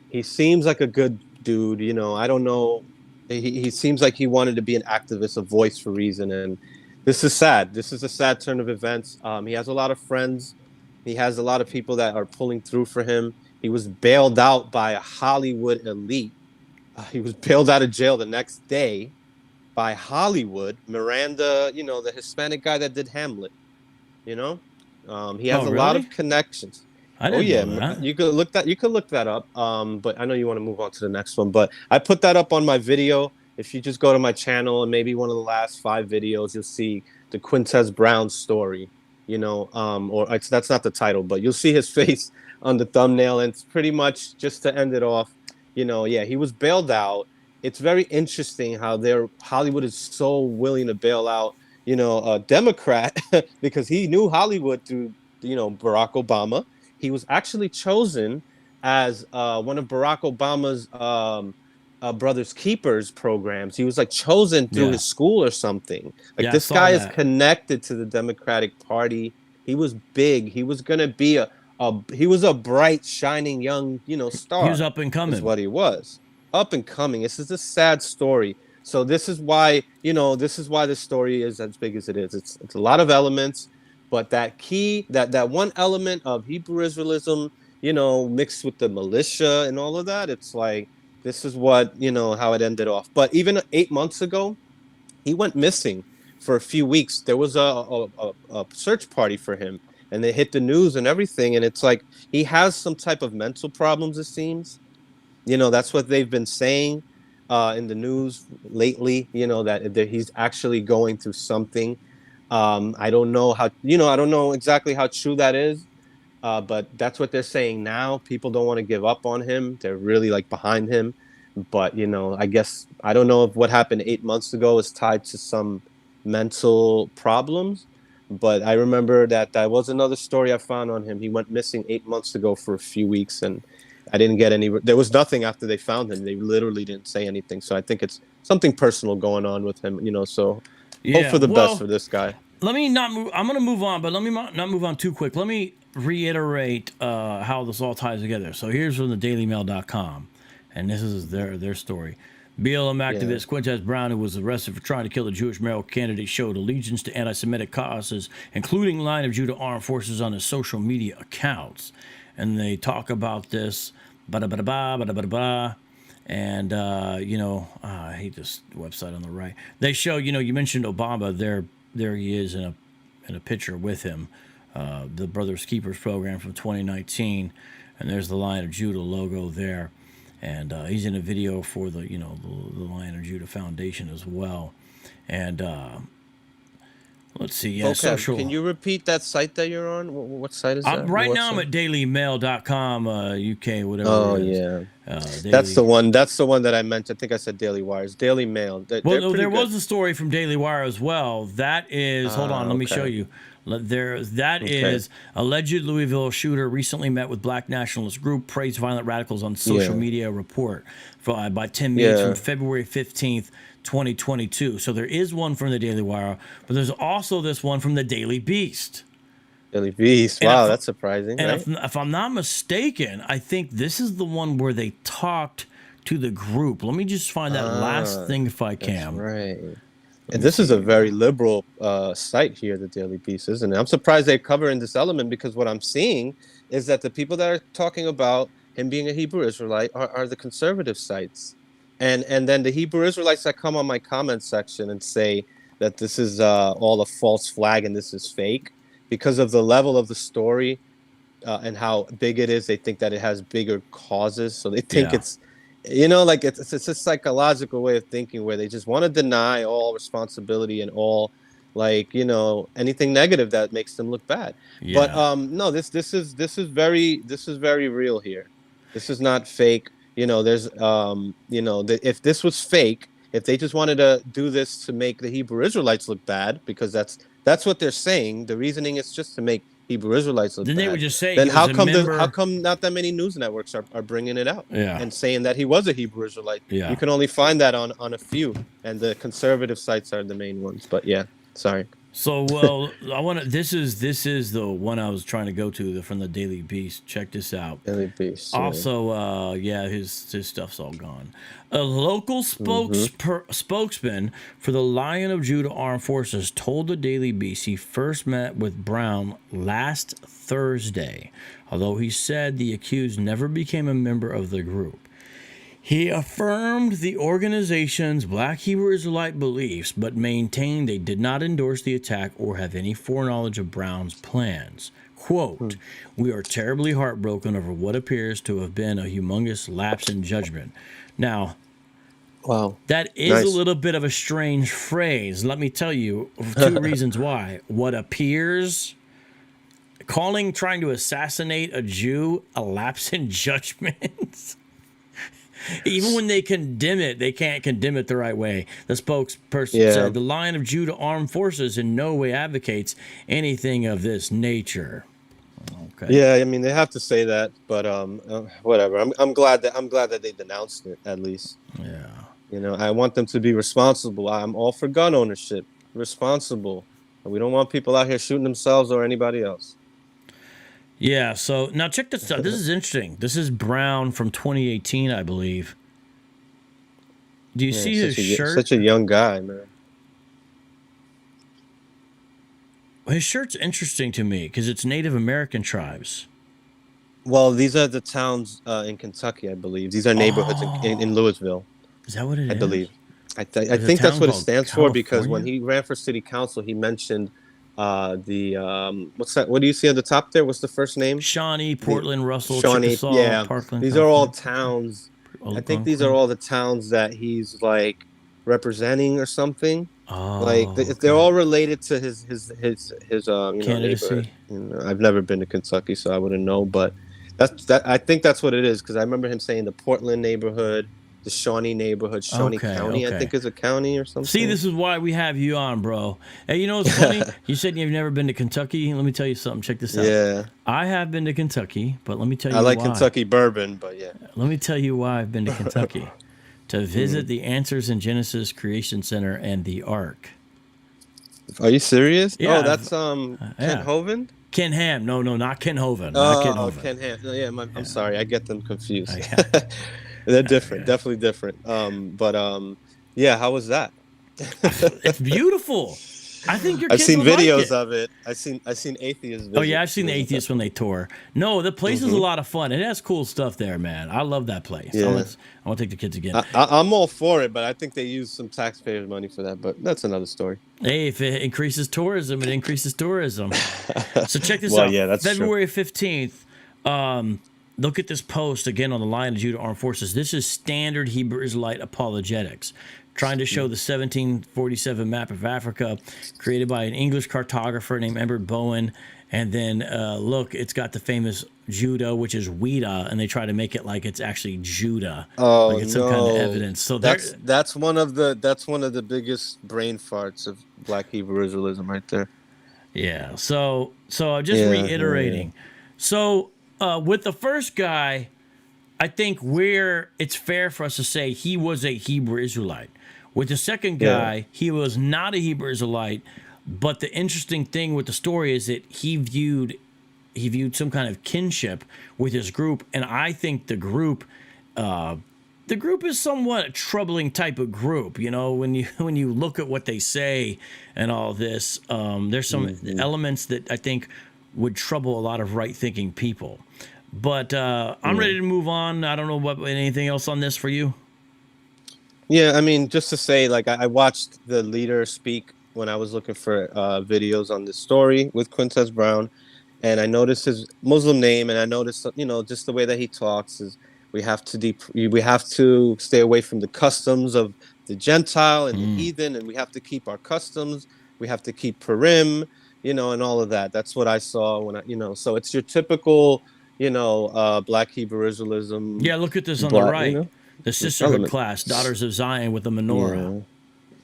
He seems like a good dude, I don't know. He seems like he wanted to be an activist, a voice for reason, and this is sad. This is a sad turn of events. He has a lot of friends. He has a lot of people that are pulling through for him. He was bailed out by a Hollywood elite. He was bailed out of jail the next day by Hollywood. Miranda, the Hispanic guy that did Hamlet. He has a lot of connections. I didn't know that. You could look that up. But I know you want to move on to the next one. But I put that up on my video. If you just go to my channel and maybe one of the last 5 videos, you'll see the Quintez Brown story. That's not the title, but you'll see his face on the thumbnail. And it's pretty much just to end it off. He was bailed out. It's very interesting how Hollywood is so willing to bail out, a Democrat because he knew Hollywood through, Barack Obama. He was actually chosen as one of Barack Obama's Brothers Keepers programs. He was like chosen through his school or something. Like Yeah, I this saw guy is that. connected to the Democratic Party. He was big. He was gonna be he was a bright, shining young, He was star. up and Is coming. what he was. Up and coming. This is a sad story. So this is why, the story is as big as it is. It's a lot of elements, but that one element of Hebrew Israelism, mixed with the militia and all of that, it's like this is what, how it ended off. But even 8 months ago, he went missing for a few weeks. There was a search party for him, and they hit the news and everything. And it's like he has some type of mental problems, it seems. That's what they've been saying in the news lately, that he's actually going through something. I don't know I don't know exactly how true that is. But that's what they're saying now. People don't want to give up on him. They're really like behind him. But, I guess I don't know if what happened 8 months ago is tied to some mental problems. But I remember that was another story I found on him. He went missing 8 months ago for a few weeks, and I didn't get there was nothing after they found him. They literally didn't say anything. So I think it's something personal going on with him, so hope for the best for this guy. Let me not move. I'm going to move on, but let me not move on too quick. Let me reiterate how this all ties together. So here's from the dailymail.com, and this is their story. BLM activist Quintez Brown, who was arrested for trying to kill the Jewish mayoral candidate, showed allegiance to anti-Semitic causes, including Line of Judah Armed Forces, on his social media accounts. And they talk about this, and I hate this website on the right. They show, you mentioned Obama. There he is in a picture with him, the Brothers Keepers program from 2019, and there's the Lion of Judah logo there, and he's in a video for the the Lion of Judah Foundation as well, and let's see. Yeah, social. Can you repeat that site that you're on? What site is that? Right now I'm at dailymail.com, UK, whatever. Oh, yeah. That's the one. That's the one that I meant. I think I said Daily Wires. Daily Mail. There was a story from Daily Wire as well. That is, hold on, let me show you. Is alleged Louisville shooter recently met with black nationalist group, praised violent radicals on social media report by Tim Meades from February 15th, 2022. So there is one from the Daily Wire, but there's also this one from the Daily Beast. Daily Beast. Wow, that's surprising. And if I'm not mistaken, I think this is the one where they talked to the group. Let me just find that last thing if I can. That's right. And this is a very liberal site here, the Daily Beast, isn't it? I'm surprised they cover in this element, because what I'm seeing is that the people that are talking about him being a Hebrew Israelite are the conservative sites. And then the Hebrew Israelites that come on my comment section and say that this is all a false flag and this is fake, because of the level of the story and how big it is. They think that it has bigger causes. So they think it's, it's a psychological way of thinking where they just want to deny all responsibility and all, anything negative that makes them look bad. Yeah. But no, this is very real here. This is not fake. There's if this was fake, if they just wanted to do this to make the Hebrew Israelites look bad, because that's what they're saying. The reasoning is just to make Hebrew Israelites look bad. Then they would just say, then how come not that many news networks are bringing it out and saying that he was a Hebrew Israelite? You can only find that on a few, and the conservative sites are the main ones. But sorry. So this is the one I was trying to go to, from the Daily Beast. Check this out. Daily Beast. Also, his stuff's all gone. A local spokesman for the Lion of Judah Armed Forces told the Daily Beast he first met with Brown last Thursday, although he said the accused never became a member of the group. He affirmed the organization's Black Hebrew Israelite beliefs, but maintained they did not endorse the attack or have any foreknowledge of Brown's plans. Quote, "We are terribly heartbroken over what appears to have been a humongous lapse in judgment." Now, wow, that is a little bit of a strange phrase. Let me tell you 2 reasons why. What appears, trying to assassinate a Jew a lapse in judgment. Even when they condemn it, they can't condemn it the right way. The spokesperson said the Lion of Judah Armed Forces in no way advocates anything of this nature. Okay. Yeah, I mean they have to say that, but whatever. I'm glad that they denounced it at least. Yeah. You know, I want them to be responsible. I'm all for gun ownership, responsible. We don't want people out here shooting themselves or anybody else. Yeah. So now check this out. This is interesting. This is Brown from 2018, I believe. Do you see his shirt? Such a young guy, man. His shirt's interesting to me because it's Native American tribes. Well, these are the towns in Kentucky, I believe. These are neighborhoods in Louisville. Is that what it is? I believe. I think that's what it stands for, because when he ran for city council, he mentioned what's that? What do you see at the top there? What's the first name? Shawnee, Portland, Russell, Shawnee, Chickasaw, yeah. Parkland. These are all towns. I think these are all the towns that he's like representing or something. Oh, like they're all related to his candidacy. neighbor. I've never been to Kentucky, so I wouldn't know, but I think that's what it is, because I remember him saying the Portland neighborhood, the Shawnee neighborhood, Shawnee County, I think is a county or something. See, this is why we have you on, bro. Hey, you know what's funny? You said you've never been to Kentucky. Let me tell you something. Check this out. Yeah. I have been to Kentucky, but let me tell you I like why. Kentucky bourbon, but yeah. Let me tell you why I've been to Kentucky. To visit the Answers in Genesis Creation Center and the Ark. Are you serious? Yeah, oh, that's Kent Hovind? Ken Ham. No, not Ken Hovind. Ken Ham. Yeah, I'm sorry. I get them confused. They're different. Definitely different. Yeah, how was that? It's beautiful. I think your kids I've seen would videos like it. of it. I've seen atheists. Oh yeah, I've seen the atheists when they tour. No, the place is a lot of fun. It has cool stuff there, man. I love that place. Yeah. I want to take the kids again. I'm all for it, but I think they use some taxpayers' money for that. But that's another story. Hey, if it increases tourism, it increases tourism. So check this out. Yeah, that's February 15th. Look at this post again on the Lion of Judah Armed Forces. This is standard Hebrew Israelite apologetics, trying to show the 1747 map of Africa, created by an English cartographer named Edward Bowen. And then look, it's got the famous Judah, which is Ouida, and they try to make it like it's actually Judah. Oh, like it's some kind of evidence. So that's one of the biggest brain farts of Black Hebrew Israelism right there. Yeah. So just reiterating. Yeah. So with the first guy, I think it's fair for us to say he was a Hebrew Israelite. With the second guy, he was not a Hebrew Israelite. But the interesting thing with the story is that he viewed some kind of kinship with his group, and I think the group is somewhat a troubling type of group. You know, when you look at what they say and all this, there's some elements that I think would trouble a lot of right-thinking people. But I'm ready to move on. I don't know anything else on this for you. Yeah, I mean, just to say, like, I watched the leader speak when I was looking for videos on this story with Quintez Brown, and I noticed his Muslim name, and I noticed, just the way that he talks is we have to stay away from the customs of the Gentile and the heathen, and we have to keep our customs. We have to keep Purim, and all of that. That's what I saw when so it's your typical, Black Hebrew Israelism. Yeah, look at this on the right. The sisterhood class, Daughters of Zion with the menorah. Yeah.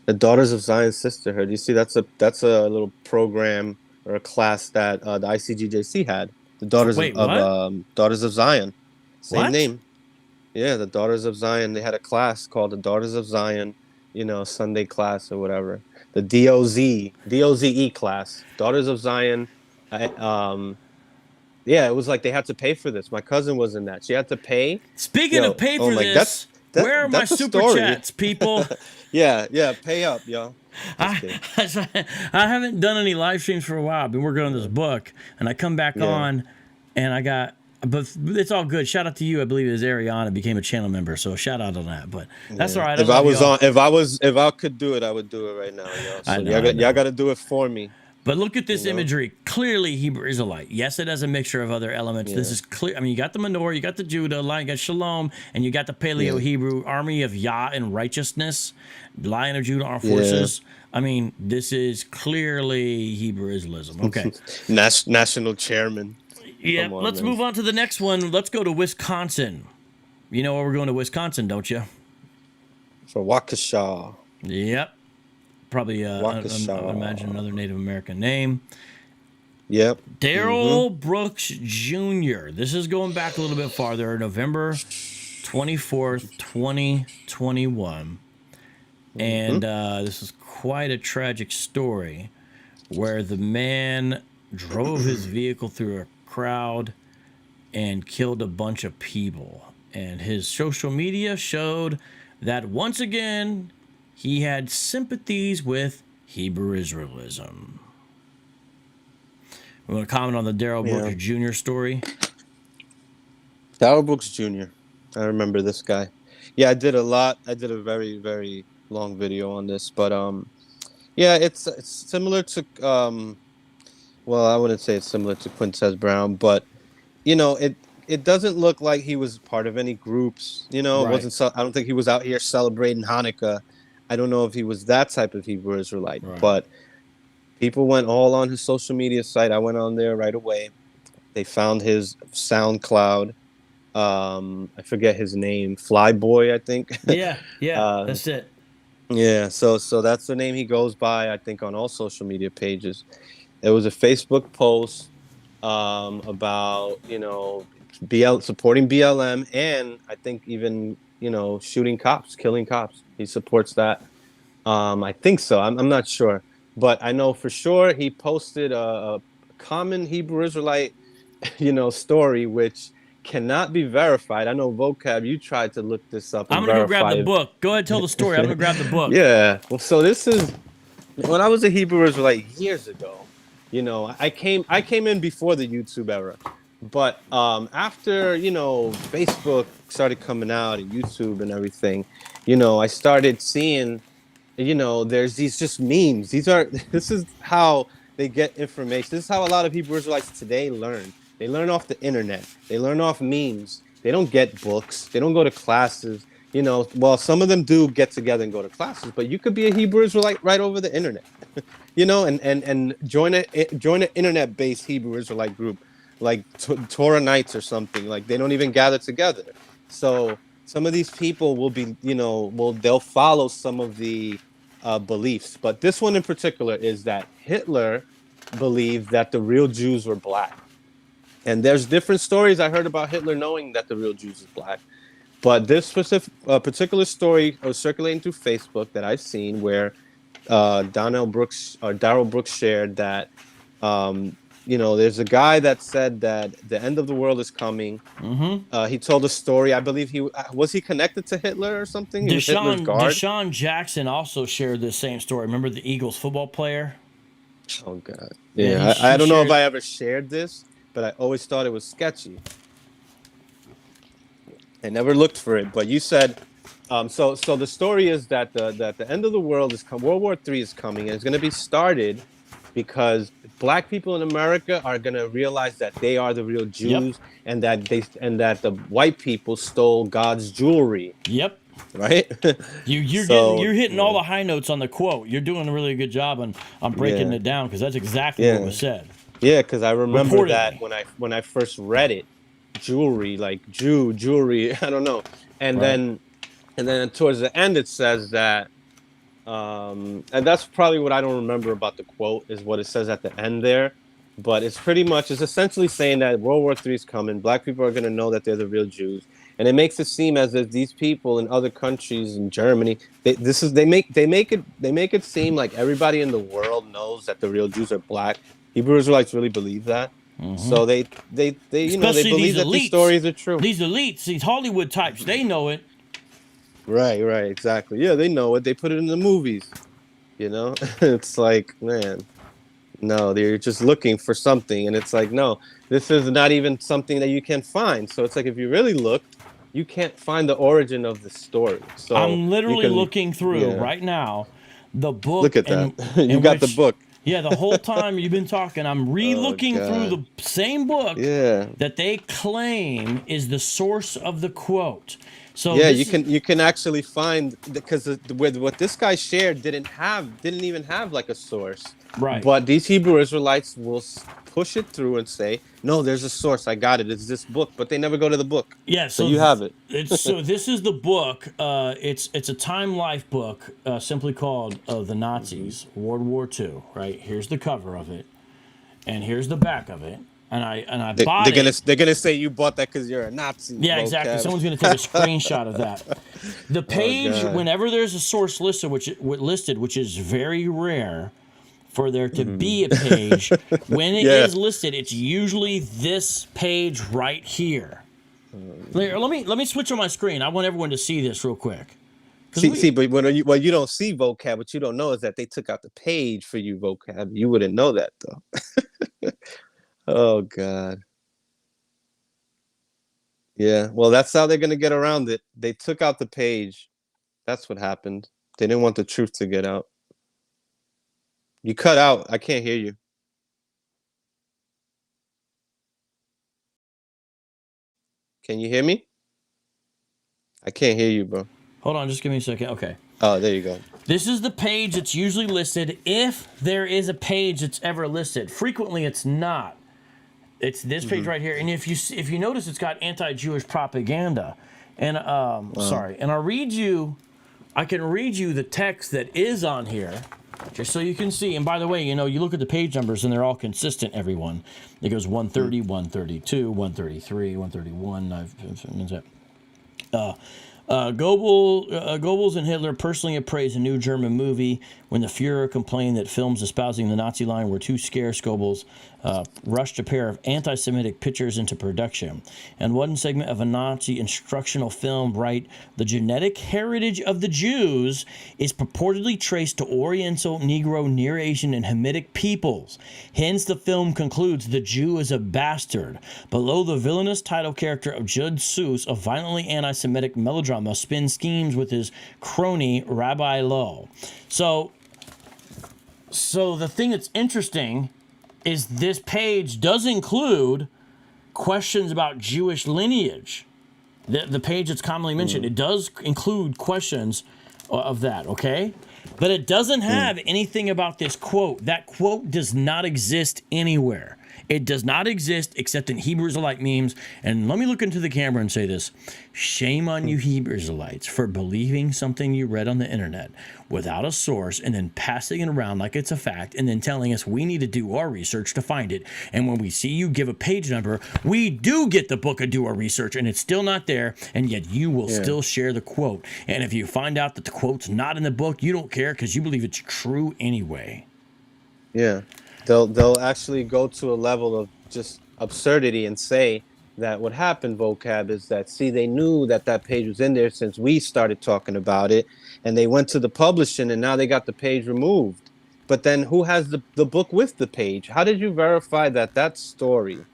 The Daughters of Zion Sisterhood. You see, that's a little program or a class that the ICGJC had. The Daughters Daughters of Zion. Same name. Yeah, the Daughters of Zion. They had a class called the Daughters of Zion, Sunday class or whatever. The DOZE class. Daughters of Zion. Yeah, it was like they had to pay for this. My cousin was in that. She had to pay. Speaking of pay for this, where are my super chats, people? Yeah, pay up, y'all. I haven't done any live streams for a while. I've been working on this book, and I come back on, and but it's all good. Shout out to you. I believe it was Ariana became a channel member, so shout out on that. But that's all right. If I could do it, I would do it right now, y'all. So y'all got to do it for me. But look at this imagery. Clearly Hebrew Israelite. Yes, it has a mixture of other elements. Yeah. This is clear. I mean, you got the menorah, you got the Judah, you got Shalom, and you got the Paleo-Hebrew army of Yah and righteousness, Lion of Judah Armed Forces. I mean, this is clearly Hebrew Israelism. Okay. National chairman. Yeah, let's move on to the next one. Let's go to Wisconsin. You know where we're going to Wisconsin, don't you? For Waukesha. Yep. Probably, I imagine another Native American name. Yep. Daryl Brooks Jr. This is going back a little bit farther, November 24th, 2021. And this is quite a tragic story where the man drove his vehicle through a crowd and killed a bunch of people. And his social media showed that once again, he had sympathies with Hebrew Israelism. We want to comment on the Daryl Brooks Jr. story? Daryl Brooks Jr. I remember this guy. Yeah, I did a very, very long video on this, but yeah, it's similar to well, I wouldn't say it's similar to Quintez Brown, but you know, it doesn't look like he was part of any groups. You know, Right. I don't think he was out here celebrating Hanukkah. I don't know if he was that type of Hebrew Israelite, but people went all on his social media site. I went on there right away. They found his SoundCloud. I forget his name, Flyboy, I think. Yeah, that's it. Yeah, so that's the name he goes by, I think, on all social media pages. There was a Facebook post about, you know, supporting BLM, and I think even, you know, shooting cops, killing cops. He supports that. I think so. I'm not sure, but I know for sure he posted a common Hebrew Israelite, you know, story which cannot be verified. I know Vocab, you tried to look this up. I'm gonna go grab the book. Go ahead, tell the story. I'm gonna grab the book. Yeah. Well, so this is when I was a Hebrew Israelite years ago. You know, I came in before the YouTube era, but after, you know, Facebook started coming out and YouTube and everything, you know, I started seeing, you know, there's these just memes. This is how they get information. This is how a lot of Hebrew Israelites today learn. They learn off the internet. They learn off memes. They don't get books. They don't go to classes. You know, well, some of them do get together and go to classes, but you could be a Hebrew Israelite right over the internet, you know, and join an internet-based Hebrew Israelite group like Torah Nights or something. Like they don't even gather together. So some of these people will be, you know, they'll follow some of the beliefs. But this one in particular is that Hitler believed that the real Jews were black. And there's different stories I heard about Hitler knowing that the real Jews is black. But this particular story was circulating through Facebook that I've seen where Daryl Brooks shared that, you know, there's a guy that said that the end of the world is coming. He told a story. I believe was he connected to Hitler or something? Deshaun Jackson also shared the same story. Remember the Eagles football player? Oh, God. Yeah, I don't know if I ever shared this, but I always thought it was sketchy. I never looked for it, but you said, so the story is that the end of the world is coming. World War III is coming, and it's going to be started because black people in America are going to realize that they are the real Jews, and that the white people stole God's jewelry. Yep. Right. You're hitting all the high notes on the quote. You're doing a really good job on breaking it down because that's exactly what was said. Yeah, because I remember that when I first read it. Jewelry, like jewelry, I don't know. And then towards the end it says that and that's probably what I don't remember about the quote is what it says at the end there. But it's essentially saying that World War III is coming, black people are gonna know that they're the real Jews. And it makes it seem as if these people in other countries in Germany, they make it seem like everybody in the world knows that the real Jews are black. Hebrew Israelites really believe that. So they you know, they believe that these stories are true. These elites, these Hollywood types, they know it. Right, exactly. Yeah, they know it. They put it in the movies. You know, it's like, man, no, they're just looking for something, and it's like, no, this is not even something that you can find. So it's like if you really look, you can't find the origin of the story. So I'm literally looking through right now the book. Look at that. You got the book. Yeah, the whole time you've been talking, I'm re-looking through the same book that they claim is the source of the quote. So yeah, you can actually find, because with what this guy shared didn't even have like a source. Right. But these Hebrew Israelites will push it through and say, no, there's a source. I got it. It's this book. But they never go to the book. Yeah. So you have it. So this is the book. It's a Time Life book, simply called The Nazis, World War II. Right. Here's the cover of it. and here's the back of it. And I bought it. They're gonna say you bought that because you're a Nazi. Yeah, exactly. Someone's going to take a screenshot of that. The page, whenever there's a source listed, which is very rare for there to be a page, when it is listed, it's usually this page right here. Let me switch on my screen. I want everyone to see this real quick. But when you don't see vocab, what you don't know is that they took out the page for you, vocab. You wouldn't know that though. Oh God. Yeah, well, that's how they're gonna get around it. They took out the page. That's what happened. They didn't want the truth to get out. You cut out. I can't hear you. Can you hear me? I can't hear you, bro. Hold on, just give me a second. Okay. Oh, there you go. This is the page that's usually listed if there is a page that's ever listed. Frequently, it's not. It's this page right here, and if you notice, it's got anti-Jewish propaganda. And sorry, and I can read you the text that is on here, just so you can see. And by the way, you look at the page numbers, and they're all consistent. Everyone, it goes 130, 132, 133, 131. Goebbels and Hitler personally appraised a new German movie when the Fuhrer complained that films espousing the Nazi line were too scarce. Goebbels rushed a pair of anti-Semitic pictures into production. And one segment of a Nazi instructional film, right, the genetic heritage of the Jews is purportedly traced to Oriental, Negro, Near Asian, and Hamitic peoples. Hence, the film concludes the Jew is a bastard. Below, the villainous title character of Judd Seuss, a violently anti-Semitic melodrama, spins schemes with his crony, Rabbi Lowe. So the thing that's interesting is this page does include questions about Jewish lineage. The page that's commonly mentioned, it does include questions of that, okay? But it doesn't have anything about this quote. That quote does not exist anywhere. It does not exist except in Hebrew Israelite memes. And let me look into the camera and say this. Shame on you Hebrew Israelites for believing something you read on the internet without a source and then passing it around like it's a fact and then telling us we need to do our research to find it. And when we see you give a page number, we do get the book and do our research and it's still not there. And yet you will still share the quote. And if you find out that the quote's not in the book, you don't care because you believe it's true anyway. Yeah. They'll actually go to a level of just absurdity and say that what happened, vocab, is that, see, they knew that page was in there since we started talking about it, and they went to the publishing, and now they got the page removed. But then who has the book with the page? How did you verify that story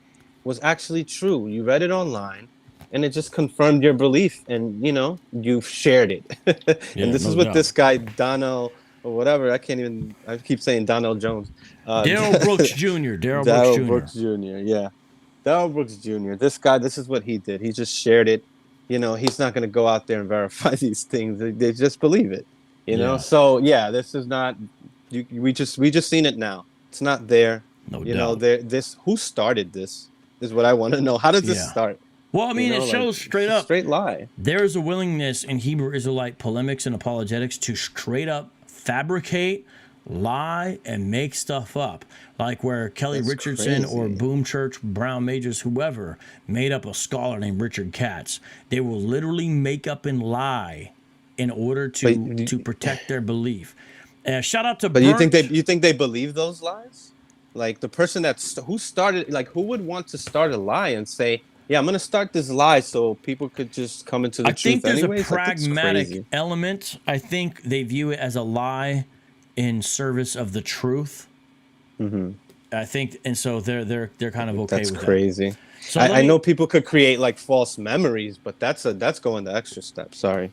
was actually true? You read it online, and it just confirmed your belief, and, you've shared it. And this is what this guy, Donnell, or whatever, I keep saying Donnell Jones. Daryl Brooks Jr. Daryl Brooks Jr. Yeah. Daryl Brooks Jr. This guy, this is what he did. He just shared it. He's not going to go out there and verify these things. They just believe it. So this is not. We just seen it now. It's not there. No doubt. Who started this is what I want to know. How does this start? Well, I mean, it shows straight up. Straight lie. There's a willingness in Hebrew Israelite polemics and apologetics to straight up fabricate, lie, and make stuff up. Like where Kelly Richardson or Boom Church, Brown Majors, whoever, made up a scholar named Richard Katz. They will literally make up and lie in order to protect their belief. Shout out to But you think they believe those lies? Like the person who started, like who would want to start a lie and say, yeah, I'm going to start this lie so people could just come into the truth anyways? I think there's a pragmatic element. I think they view it as a lie in service of the truth. Mm-hmm. I think, and so they're kind of okay with that. That's crazy. So I know people could create like false memories, but that's going the extra step. Sorry.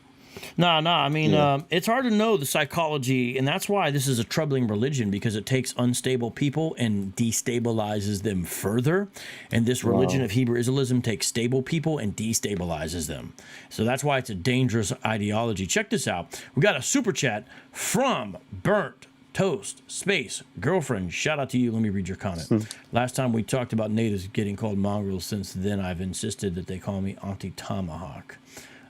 No. I mean, it's hard to know the psychology, and that's why this is a troubling religion, because it takes unstable people and destabilizes them further. And this religion of Hebrew Israelism takes stable people and destabilizes them. So that's why it's a dangerous ideology. Check this out. We got a super chat from Burnt Toast Space Girlfriend. Shout out to you. Let me read your comment. Last time we talked about natives getting called mongrels. Since then, I've insisted that they call me Auntie Tomahawk.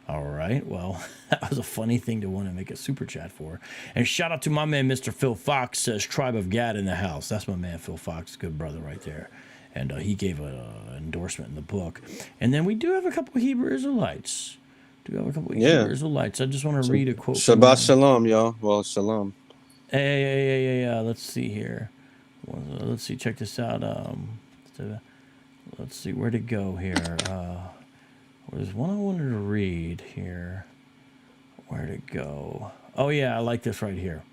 All right. Well, that was a funny thing to want to make a super chat for. And shout out to my man, Mr. Phil Fox, says Tribe of Gad in the house. That's my man, Phil Fox, good brother right there. And he gave an endorsement in the book. And then we do have a couple of Hebrew Israelites. Hebrew Israelites. I just want to read a quote. Shabbat shalom, y'all. Well, shalom. Hey. Let's see here. Let's see. Check this out. Let's see where to go here. There's one I wanted to read here. Where to go? Oh yeah, I like this right here.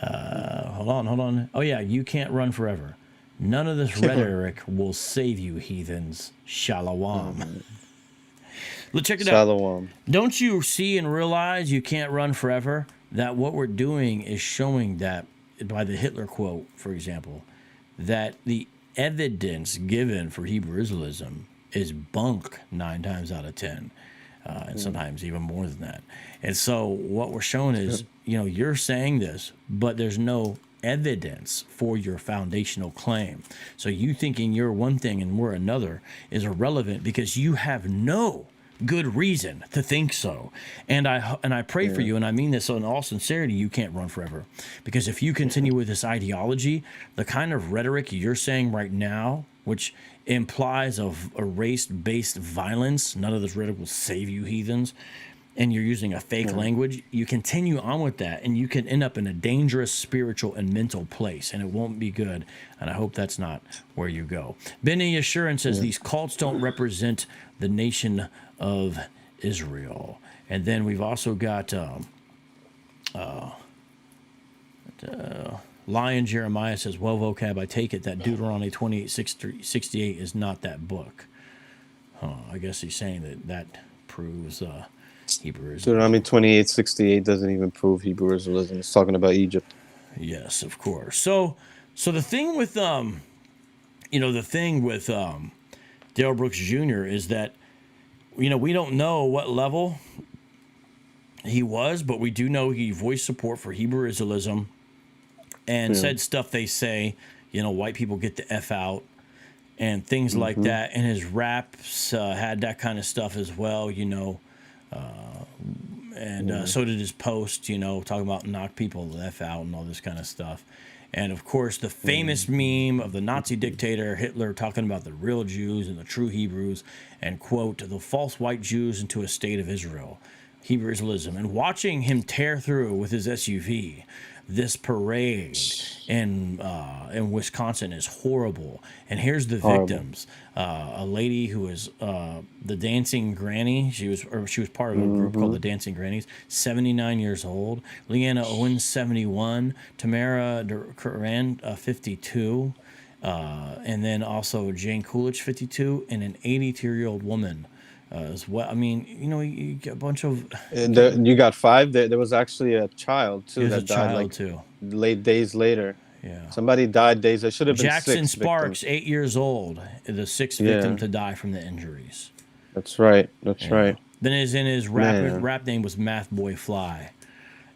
Hold on. Oh yeah, you can't run forever. None of this rhetoric will save you, heathens. Shalom. Let's check it out. Don't you see and realize you can't run forever? That what we're doing is showing that, by the Hitler quote, for example, that the evidence given for Hebrew Israelism is bunk 9 times out of 10, and sometimes even more than that. And so what we're showing is, you're saying this, but there's no evidence for your foundational claim. So you thinking you're one thing and we're another is irrelevant because you have no good reason to think so. And I pray for you, and I mean this in all sincerity, you can't run forever. Because if you continue with this ideology, the kind of rhetoric you're saying right now, which implies a race-based violence, none of this rhetoric will save you, heathens, and you're using a fake language, you continue on with that, and you can end up in a dangerous spiritual and mental place, and it won't be good, and I hope that's not where you go. Benny Assurance says these cults don't represent the nation of Israel. And then we've also got Lion Jeremiah says, well, Vocab, I take it that Deuteronomy 28:68 is not that book. I guess he's saying that proves Hebrew Israelism. Deuteronomy 28:68 doesn't even prove Hebrew Israelism. It's talking about Egypt. Yes, of course. So the thing with Daryl Brooks Jr. is that we don't know what level he was, but we do know he voiced support for Hebrew Israelism and said stuff they say, white people get the F out and things like that. And his raps had that kind of stuff as well, so did his post, talking about knock people the F out and all this kind of stuff. And, of course, the famous meme of the Nazi dictator Hitler talking about the real Jews and the true Hebrews and, quote, the false white Jews into a state of Israel, Hebrew Israelism. And watching him tear through with his SUV this parade in Wisconsin is horrible. And here's the victims. A lady who was the Dancing Granny. She was part of a group called the Dancing Grannies. 79 years old. Leanna Owens, 71. Tamara Duran, 52. And then also Jane Coolidge, 52, and an 82-year-old woman as well. I mean, you get a bunch of. You got 5. There was actually a child too that died too. Late days later. Yeah. Somebody died days. There should have been Jackson 6 Sparks, victims. 8 years old, the 6th victim to die from the injuries. That's right. Right. Then his rap name was Math Boy Fly.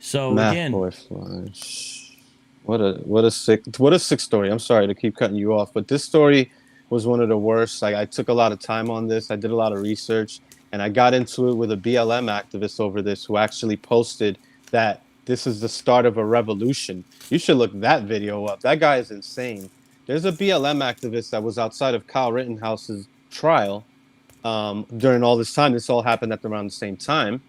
So Math Boy Fly. What a sick story. I'm sorry to keep cutting you off, but this story was one of the worst. I took a lot of time on this. I did a lot of research, and I got into it with a BLM activist over this who actually posted that this is the start of a revolution. You should look that video up. That guy is insane. There's a BLM activist that was outside of Kyle Rittenhouse's trial during all this time. This all happened at around the same time.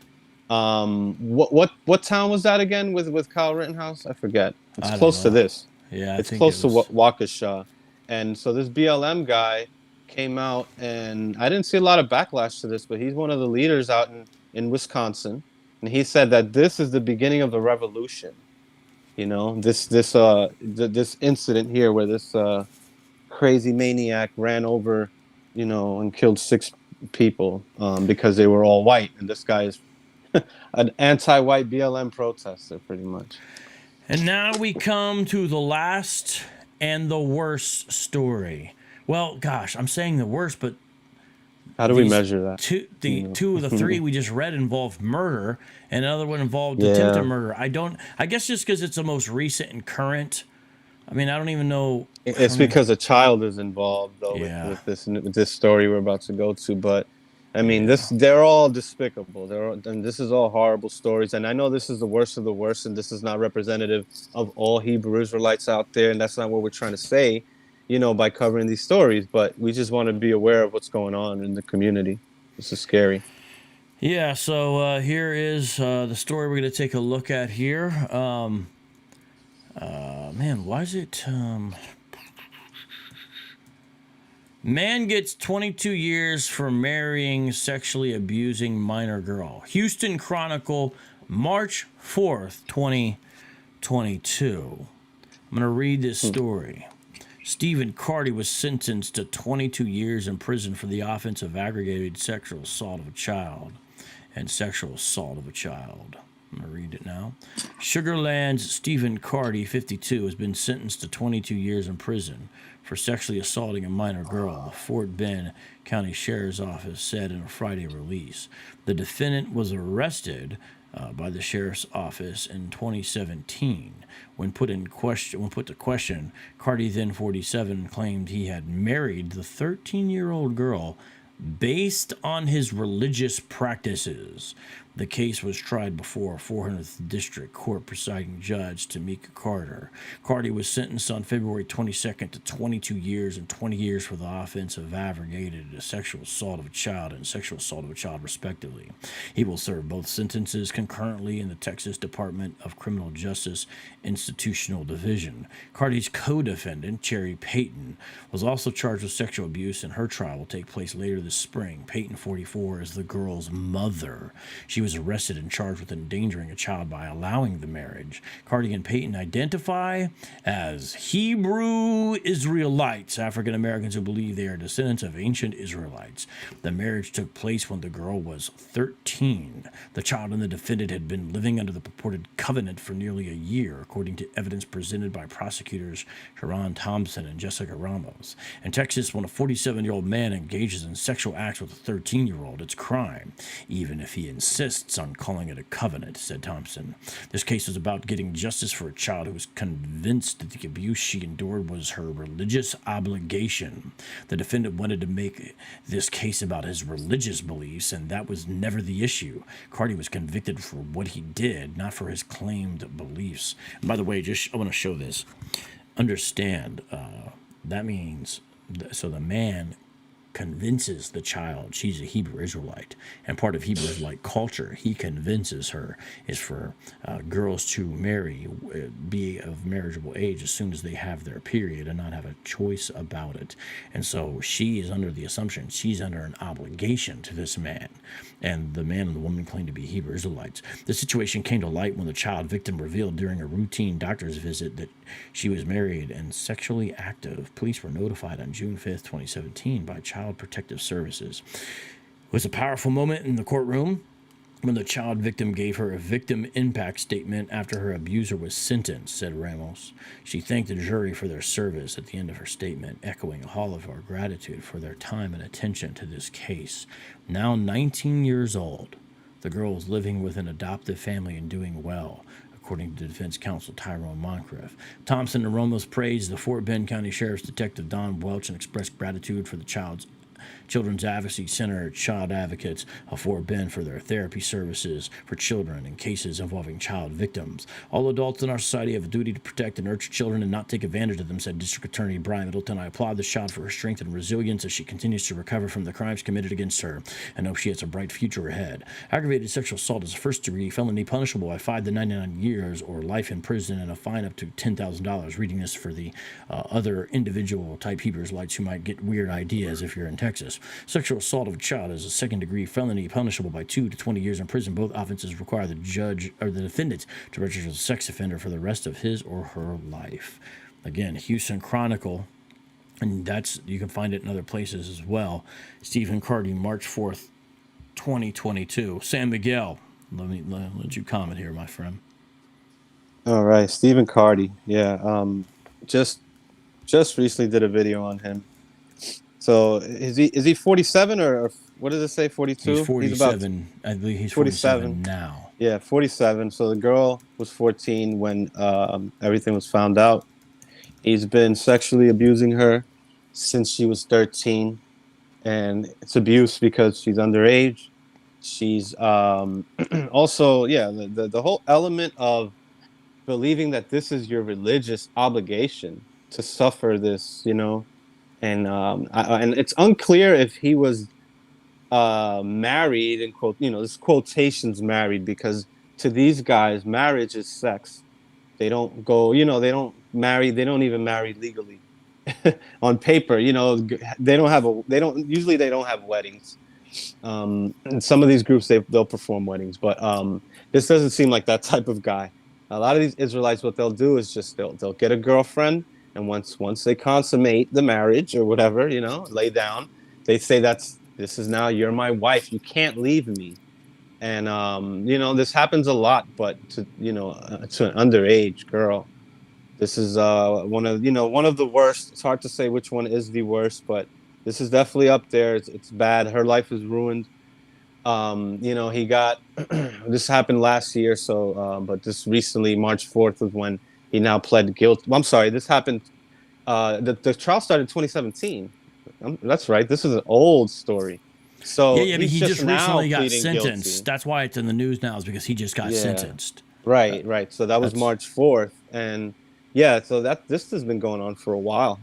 What town was that again with Kyle Rittenhouse? I forget. It's close to this. Yeah, it's close to Waukesha. And so this BLM guy came out, and I didn't see a lot of backlash to this, but he's one of the leaders out in Wisconsin. And he said that this is the beginning of the revolution. This incident here where this crazy maniac ran over, and killed 6 people because they were all white. And this guy is an anti-white BLM protester, pretty much. And now we come to the last and the worst story. Well, gosh, I'm saying the worst, but how do we measure that? Two of the 3 we just read involved murder, and another one involved attempted murder. I guess just because it's the most recent and current. I mean, I don't even know. It's because a child is involved, though, with this story we're about to go to. But I mean, they're all despicable. And this is all horrible stories. And I know this is the worst of the worst, and this is not representative of all Hebrew Israelites out there. And that's not what we're trying to say, by covering these stories. But we just want to be aware of what's going on in the community. This is scary. Yeah, so here is the story we're going to take a look at here. Man, why is it... Man gets 22 years for marrying sexually abusing minor girl. Houston Chronicle, March 4th, 2022. I'm going to read this story. Stephen Carty was sentenced to 22 years in prison for the offense of aggravated sexual assault of a child and sexual assault of a child. I'm going to read it now. Sugarland's Stephen Carty, 52, has been sentenced to 22 years in prison for sexually assaulting a minor girl, the Fort Bend County Sheriff's Office said in a Friday release. The defendant was arrested by the Sheriff's Office in 2017. When put to question, Carty, then 47, claimed he had married the 13-year-old girl based on his religious practices. The case was tried before 400th District Court presiding judge Tamika Carter. Carty was sentenced on February 22nd to 22 years and 20 years for the offense of aggravated sexual assault of a child and sexual assault of a child, respectively. He will serve both sentences concurrently in the Texas Department of Criminal Justice Institutional Division. Carty's co-defendant, Cherry Payton, was also charged with sexual abuse, and her trial will take place later this spring. Payton, 44, is the girl's mother. She was arrested and charged with endangering a child by allowing the marriage. Carty and Payton identify as Hebrew Israelites, African Americans who believe they are descendants of ancient Israelites. The marriage took place when the girl was 13. The child and the defendant had been living under the purported covenant for nearly a year, according to evidence presented by prosecutors Sharon Thompson and Jessica Ramos. In Texas, when a 47-year-old man engages in sexual acts with a 13-year-old, it's crime, even if he insists on calling it a covenant, said Thompson. This case was about getting justice for a child who was convinced that the abuse she endured was her religious obligation. The defendant wanted to make this case about his religious beliefs, and that was never the issue. Carty was convicted for what he did, not for his claimed beliefs. And by the way, I want to show this. Understand, that means, so the man convinces the child she's a Hebrew Israelite, and part of Hebrew Israelite culture, he convinces her, is for girls to marry, be of marriageable age as soon as they have their period and not have a choice about it. And so she is under the assumption she's under an obligation to this man, and the man and the woman claim to be Hebrew Israelites. The situation came to light when the child victim revealed during a routine doctor's visit that she was married and sexually active. Police were notified on June 5th, 2017 by Child Protective Services. It was a powerful moment in the courtroom when the child victim gave her a victim impact statement after her abuser was sentenced, said Ramos. She thanked the jury for their service at the end of her statement, echoing a hall of our gratitude for their time and attention to this case. Now 19 years old, the girl is living with an adoptive family and doing well, according to defense counsel Tyrone Moncrief. Thompson and Ramos praised the Fort Bend County Sheriff's Detective Don Welch and expressed gratitude for the Children's Advocacy Center, Child Advocates of Fort Bend, for their therapy services for children in cases involving child victims. All adults in our society have a duty to protect and nurture children and not take advantage of them, said District Attorney Brian Middleton. I applaud this child for her strength and resilience as she continues to recover from the crimes committed against her, and hope she has a bright future ahead. Aggravated sexual assault is a first-degree felony punishable by 5 to 99 years or life in prison and a fine up to $10,000. Reading this for the other individual-type Hebrew Israelites who might get weird ideas if you're in Texas. Sexual assault of a child is a second-degree felony punishable by 2 to 20 years in prison. Both offenses require the judge or the defendant to register as a sex offender for the rest of his or her life. Again, Houston Chronicle, and you can find it in other places as well. Stephen Carty, March 4th, 2022. San Miguel, let you comment here, my friend. All right, Stephen Carty. Yeah, just recently did a video on him. So is he 47 or what does it say, 42? He's 47. I believe he's 47 now. Yeah, 47. So the girl was 14 when everything was found out. He's been sexually abusing her since she was 13. and it's abuse because she's underage. She's also, yeah, the whole element of believing that this is your religious obligation to suffer this, and it's unclear if he was married, and quote, this quotations married, because to these guys marriage is sex. They don't go, they don't marry, they don't even marry legally. On paper, they don't have usually they don't have weddings. And some of these groups, they'll perform weddings, but this doesn't seem like that type of guy. A lot of these Israelites, what they'll do is just they'll get a girlfriend, and once they consummate the marriage or whatever, lay down, they say this is now, you're my wife, you can't leave me. And this happens a lot, but to an underage girl, this is one of the worst. It's hard to say which one is the worst, but this is definitely up there. It's bad. Her life is ruined. He got this happened last year, so but this recently, March 4th, was when he now pled guilty. I'm sorry, this happened. The trial started in 2017. That's right. This is an old story. So yeah, but he just recently got sentenced. Guilty. That's why it's in the news now, is because he just got sentenced. Right. So that was March 4th, and yeah, so this has been going on for a while.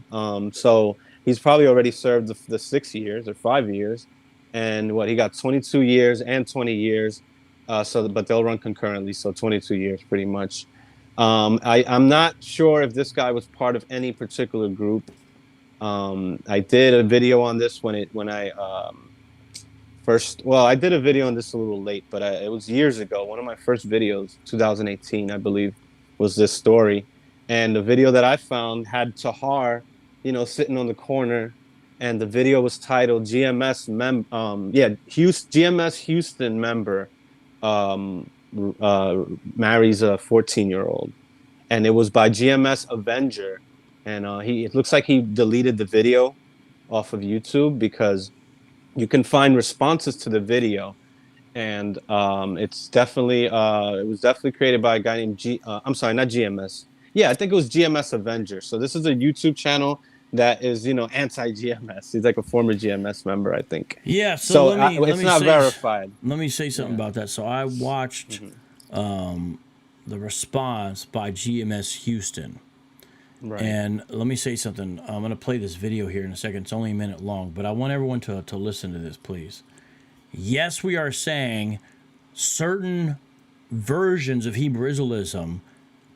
So he's probably already served the 6 years or 5 years, and he got 22 years and 20 years. But they'll run concurrently, so 22 years pretty much. I'm not sure if this guy was part of any particular group. I did a video on this I did a video on this a little late, but it was years ago. One of my first videos, 2018, I believe, was this story. And the video that I found had Tahar, sitting on the corner, and the video was titled GMS GMS Houston member marries a 14-year-old, and it was by GMS Avenger, and it looks like he deleted the video off of YouTube, because you can find responses to the video, and it's definitely it was definitely created by a guy named I'm sorry, not GMS. Yeah, I think it was GMS Avenger. So this is a YouTube channel that is, anti-GMS. He's like a former GMS member, I think. Yeah, so it's not verified. Let me say something about that. So I watched the response by GMS Houston. Right. And let me say something. I'm going to play this video here in a second. It's only a minute long, but I want everyone to listen to this, please. Yes, we are saying certain versions of Hebrew Israelism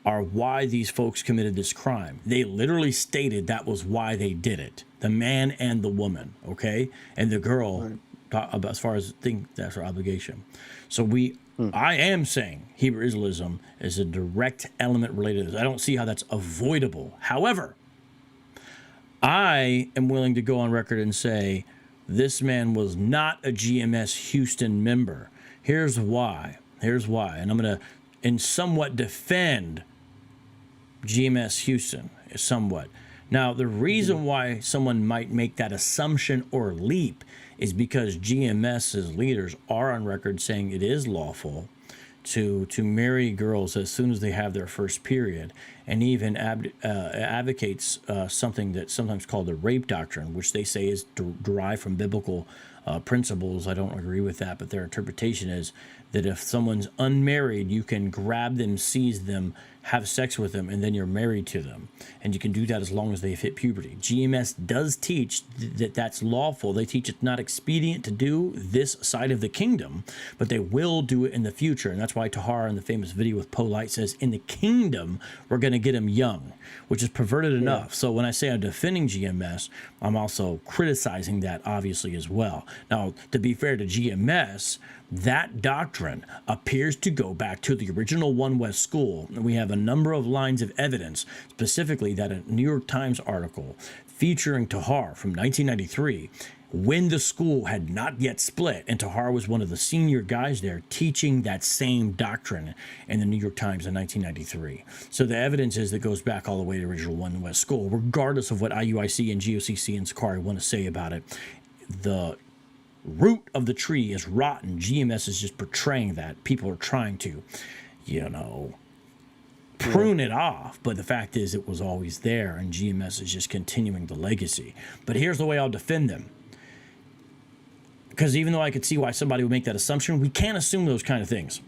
are why these folks committed this crime. They literally stated that was why they did it. The man and the woman, okay? And the girl, right, as far as think that's her obligation. So I am saying Hebrew Israelism is a direct element related to this. I don't see how that's avoidable. However, I am willing to go on record and say this man was not a GMS Houston member. Here's why. And I'm going to somewhat defend GMS Houston somewhat. Now, the reason why someone might make that assumption or leap is because GMS's leaders are on record saying it is lawful to marry girls as soon as they have their first period, and even advocates something that's sometimes called the rape doctrine, which they say is derived from biblical principles. I don't agree with that, but their interpretation is that if someone's unmarried, you can grab them, seize them, have sex with them, and then you're married to them. And you can do that as long as they've hit puberty. GMS does teach that that's lawful. They teach it's not expedient to do this side of the kingdom, but they will do it in the future. And that's why Tahar in the famous video with Polite says, in the kingdom, we're going to get them young, which is perverted enough. So when I say I'm defending GMS, I'm also criticizing that obviously as well. Now, to be fair to GMS, that doctrine appears to go back to the original One West School. And we have a number of lines of evidence, specifically that a New York Times article featuring Tahar from 1993, when the school had not yet split, and Tahar was one of the senior guys there teaching that same doctrine in the New York Times in 1993. So the evidence is that goes back all the way to the original One West School, regardless of what IUIC and GOCC and Sakari want to say about it. The root of the tree is rotten. GMS is just portraying that. People are trying to, prune it off, but the fact is it was always there, and GMS is just continuing the legacy. But here's the way I'll defend them. because even though I could see why somebody would make that assumption, we can't assume those kind of things.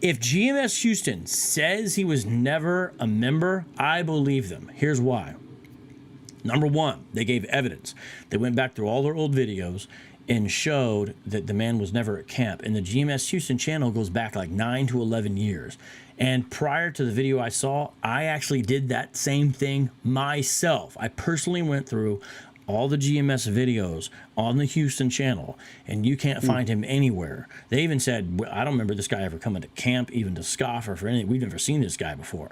If GMS Houston says he was never a member, I believe them. Here's why. Number one, they gave evidence. They went back through all their old videos and showed that the man was never at camp. And the GMS Houston channel goes back like 9 to 11 years. And prior to the video I saw, I actually did that same thing myself. I personally went through all the GMS videos on the Houston channel, and you can't find him anywhere. They even said, I don't remember this guy ever coming to camp, even to scoff or for anything. We've never seen this guy before.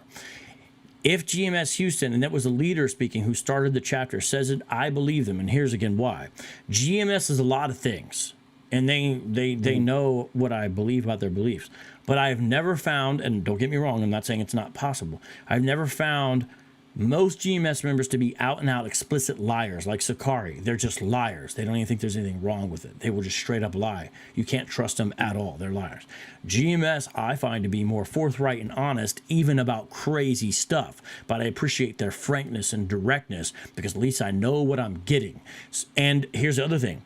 If GMS Houston, and that was the leader speaking who started the chapter, says it, I believe them, and here's again why. GMS is a lot of things, and they know what I believe about their beliefs. But I've never found, and don't get me wrong, I'm not saying it's not possible, I've never found most GMS members to be out and out explicit liars like Sakari. They're just liars. They don't even think there's anything wrong with it. They will just straight up lie. You can't trust them at all. They're liars. GMS I find to be more forthright and honest even about crazy stuff, but I appreciate their frankness and directness because at least I know what I'm getting. And here's the other thing.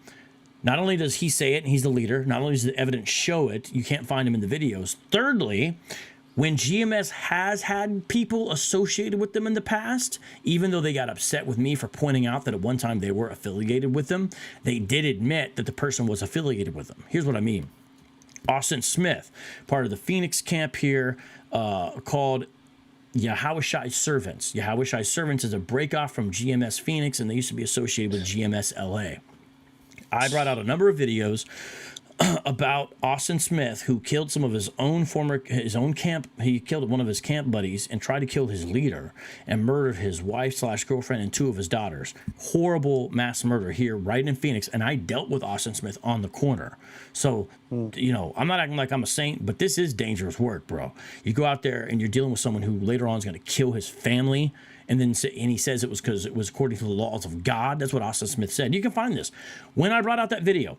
Not only does he say it and he's the leader, not only does the evidence show it, you can't find him in the videos. Thirdly, when GMS has had people associated with them in the past, even though they got upset with me for pointing out that at one time they were affiliated with them, they did admit that the person was affiliated with them. Here's what I mean. Austin Smith, part of the Phoenix camp here, called Yahweh Servants. Yahweh Servants is a breakoff from GMS Phoenix, and they used to be associated with GMS LA. I brought out a number of videos about Austin Smith, who killed some of his own camp. He killed one of his camp buddies and tried to kill his leader and murdered his wife/girlfriend and 2 of his daughters. Horrible mass murder here right in Phoenix. And I dealt with Austin Smith on the corner. So, you know, I'm not acting like I'm a saint, but this is dangerous work, bro. You go out there and you're dealing with someone who later on is going to kill his family. And he says it was because it was according to the laws of God. That's what Austin Smith said. You can find this. When I brought out that video,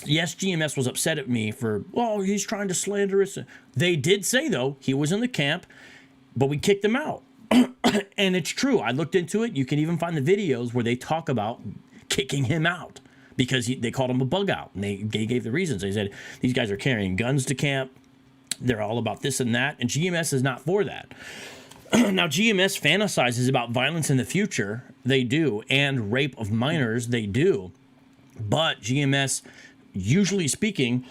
yes, GMS was upset at me for, oh, he's trying to slander us. They did say, though, he was in the camp, but we kicked him out. And it's true. I looked into it. You can even find the videos where they talk about kicking him out because they called him a bug out. And they gave the reasons. They said, these guys are carrying guns to camp. They're all about this and that. And GMS is not for that. Now, GMS fantasizes about violence in the future. They do. And rape of minors. They do. But GMS, usually speaking,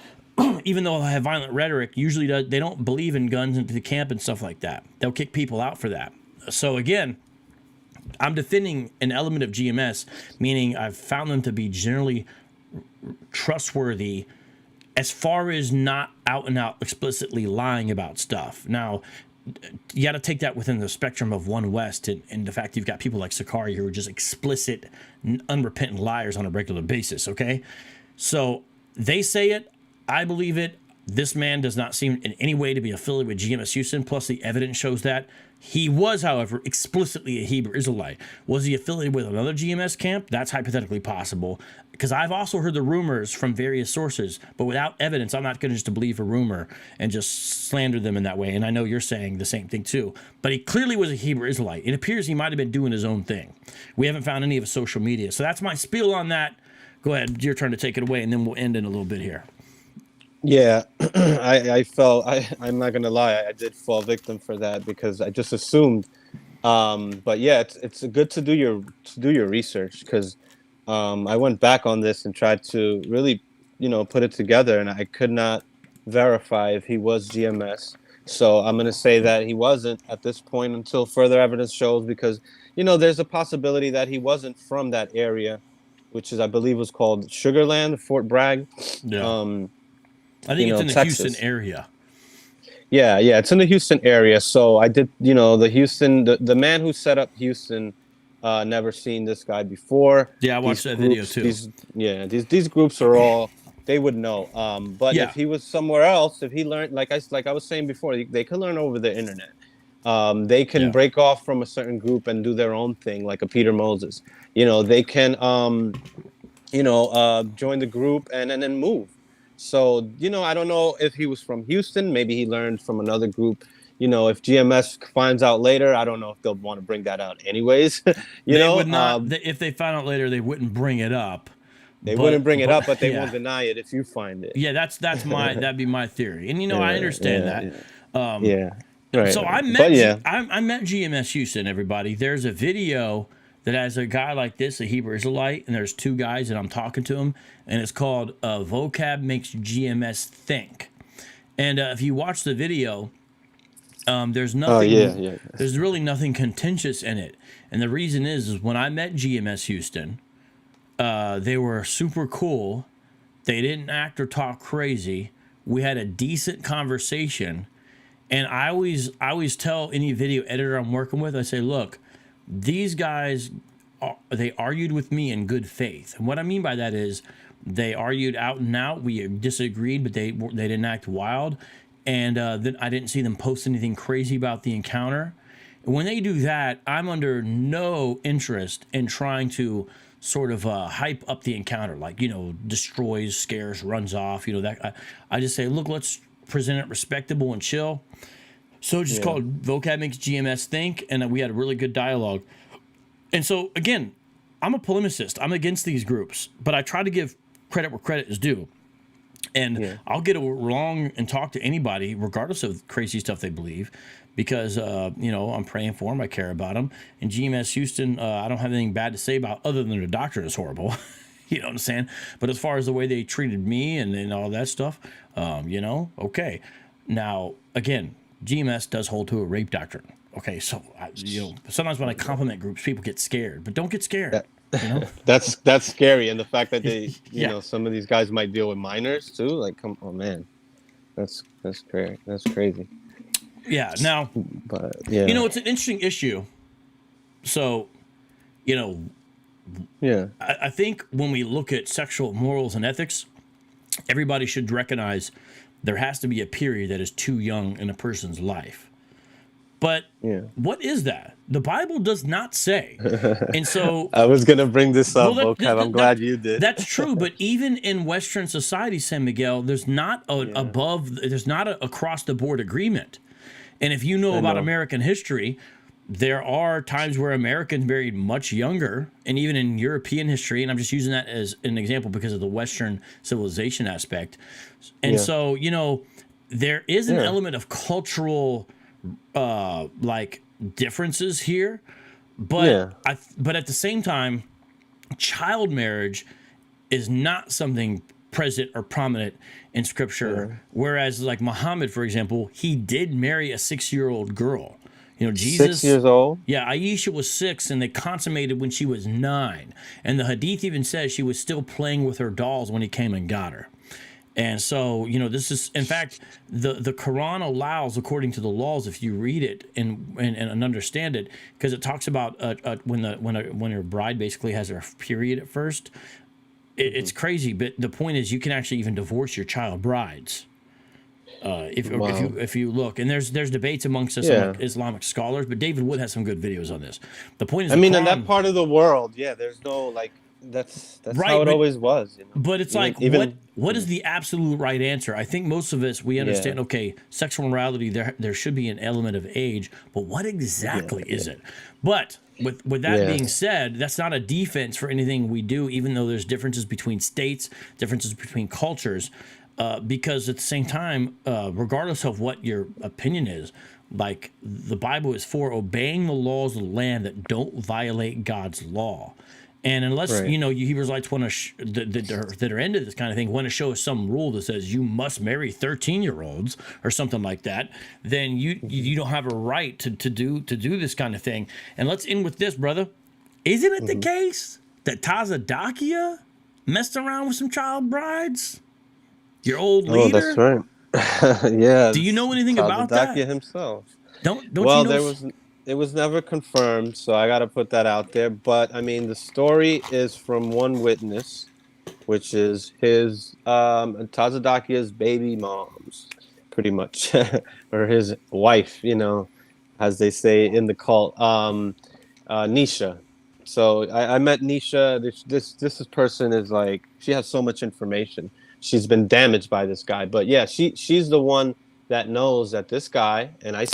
even though they have violent rhetoric, usually they don't believe in guns into the camp and stuff like that. They'll kick people out for that. So again, I'm defending an element of GMS, meaning I've found them to be generally trustworthy as far as not out and out explicitly lying about stuff. Now, you got to take that within the spectrum of One West and the fact you've got people like Sakari who are just explicit, unrepentant liars on a regular basis, okay? So they say it. I believe it. This man does not seem in any way to be affiliated with GMS Houston, plus the evidence shows that. He was, however, explicitly a Hebrew Israelite. Was he affiliated with another GMS camp? That's hypothetically possible. Because I've also heard the rumors from various sources, but without evidence, I'm not going to just believe a rumor and just slander them in that way. And I know you're saying the same thing too. But he clearly was a Hebrew Israelite. It appears he might have been doing his own thing. We haven't found any of his social media. So that's my spiel on that. Go ahead, your turn to take it away, and then we'll end in a little bit here. Yeah, I'm not gonna lie, I did fall victim for that because I just assumed. But yeah, it's good to do your research because I went back on this and tried to really, put it together, and I could not verify if he was GMS. So I'm gonna say that he wasn't at this point until further evidence shows, because there's a possibility that he wasn't from that area, which is, I believe, was called Sugarland, Fort Bragg. Yeah. I think it's in the Texas. Houston area. Yeah, it's in the Houston area. So I did, the Houston, the man who set up Houston, never seen this guy before. Yeah, I watched that video too. These groups are all, they would know. But Yeah. if he was somewhere else, if he learned, like I was saying before, they can learn over the internet. They can break off from a certain group and do their own thing, like a Peter Moses. They can, join the group and then move. So, I don't know if he was from Houston. Maybe he learned from another group. If GMS finds out later, I don't know if they'll want to bring that out anyways. They would not. If they found out later, they wouldn't bring it up. They wouldn't bring it up, but they yeah. won't deny it if you find it. Yeah, that'd be my theory. And I understand that. Yeah. Right. So I met GMS Houston, everybody. There's a video that has a guy like this, a Hebrew Israelite, and there's two guys and I'm talking to him, and it's called Vocab Makes GMS Think. And if you watch the video, there's nothing. There's really nothing contentious in it, and the reason is when I met GMS Houston, they were super cool. They didn't act or talk crazy. We had a decent conversation, and I always tell any video editor I'm working with, I say, look, these guys, they argued with me in good faith, and what I mean by that is they argued out and out. We disagreed, but they didn't act wild. And then I didn't see them post anything crazy about the encounter. When they do that, I'm under no interest in trying to sort of hype up the encounter, like, destroys, scares, runs off, that. I just say, look, let's present it respectable and chill. So it's just called Vocab Makes GMS Think, and we had a really good dialogue. And so, again, I'm a polemicist. I'm against these groups, but I try to give credit where credit is due. And I'll get along and talk to anybody, regardless of crazy stuff they believe, because, I'm praying for them. I care about them. And GMS Houston, I don't have anything bad to say about other than their doctrine is horrible. You know what I'm saying? But as far as the way they treated me and all that stuff, okay. Now, again, GMS does hold to a rape doctrine. Okay, so, sometimes when I compliment groups, people get scared. But don't get scared. That's scary, and the fact that they some of these guys might deal with minors too, like, come on, man, that's crazy. Now, but it's an interesting issue. So I think when we look at sexual morals and ethics, everybody should recognize there has to be a period that is too young in a person's life. But what is that? The Bible does not say. And so I was going to bring this up, Vocab. I'm glad you did. That's true. But even in Western society, San Miguel, there's not there's not a across the board agreement. And if you know about American history, there are times where Americans married much younger, and even in European history, and I'm just using that as an example because of the Western civilization aspect. And so, there is an element of cultural differences here, but but at the same time, child marriage is not something present or prominent in Scripture. Whereas, like Muhammad, for example, he did marry a 6-year-old girl. Jesus, 6 years old. Yeah, Aisha was 6, and they consummated when she was 9. And the Hadith even says she was still playing with her dolls when he came and got her. And so, this is, in fact, the Quran allows, according to the laws, if you read it and understand it, because it talks about when her bride basically has her period at first. It's crazy, but the point is, you can actually even divorce your child brides. If you look, and there's debates amongst Islamic scholars, but David Wood has some good videos on this. The point is, in that part of the world, there's no that's right, how it always was. But it's what is the absolute right answer? I think most of us, we understand, okay, sexual morality, there should be an element of age, but what exactly is it? But with that being said, that's not a defense for anything we do, even though there's differences between states, differences between cultures, because at the same time, regardless of what your opinion is, like the Bible is for obeying the laws of the land that don't violate God's law. And unless, you Hebrews want to, that are into this kind of thing, want to show us some rule that says you must marry 13-year-olds or something like that, then you don't have a right to do this kind of thing. And let's end with this, brother. Isn't it the case that Tazadakia messed around with some child brides? Your old leader? Oh, that's right. Do you know anything about that? Tazadakia himself. Don't you know? It was never confirmed, so I got to put that out there. But, the story is from one witness, which is his Tazadakia's baby mom's, pretty much, or his wife, as they say in the cult, Nisha. So I met Nisha. This person is she has so much information. She's been damaged by this guy. But, she's the one that knows that this guy, and I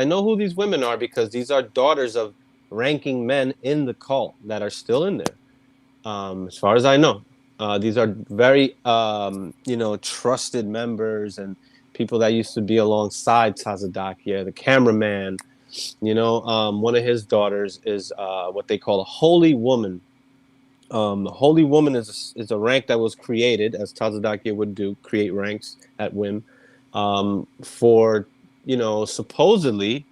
know who these women are because these are daughters of ranking men in the cult that are still in there, as far as I know. These are very, trusted members and people that used to be alongside Tazadakia, the cameraman. One of his daughters is what they call a holy woman. The holy woman is a rank that was created, as Tazadakia would do, create ranks at whim, for, supposedly,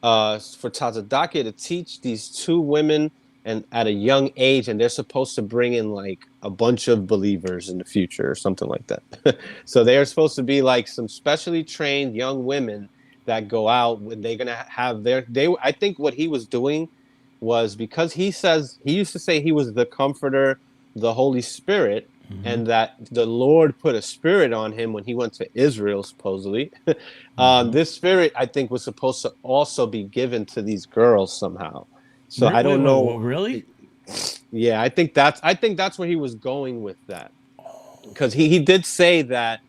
for Tazadakia to teach these two women and at a young age, and they're supposed to bring in like a bunch of believers in the future or something like that. So they are supposed to be like some specially trained young women that go out when they're gonna have I think what he was doing was, because he used to say he was the comforter, the Holy Spirit, and that the Lord put a spirit on him when he went to Israel, supposedly. This spirit, I think, was supposed to also be given to these girls somehow. So I don't know. Really? Yeah, I think that's where he was going with that, because he did say that.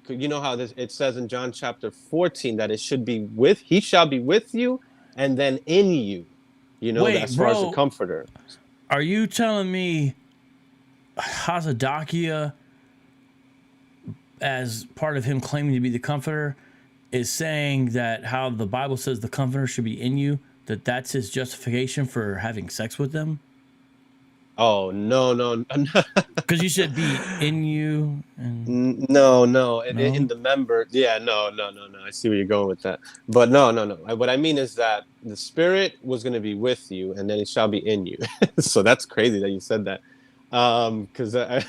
You know how it says in John chapter 14 that he shall be with you, and then in you. Wait, as far as the comforter. Are you telling me Hazadakia, as part of him claiming to be the comforter, is saying that how the Bible says the comforter should be in you, that's his justification for having sex with them? Oh, no. Because you said be in you. And... No. In the member. Yeah, no. I see where you're going with that. But no. What I mean is that the spirit was going to be with you, and then it shall be in you. So that's crazy that you said that. Because I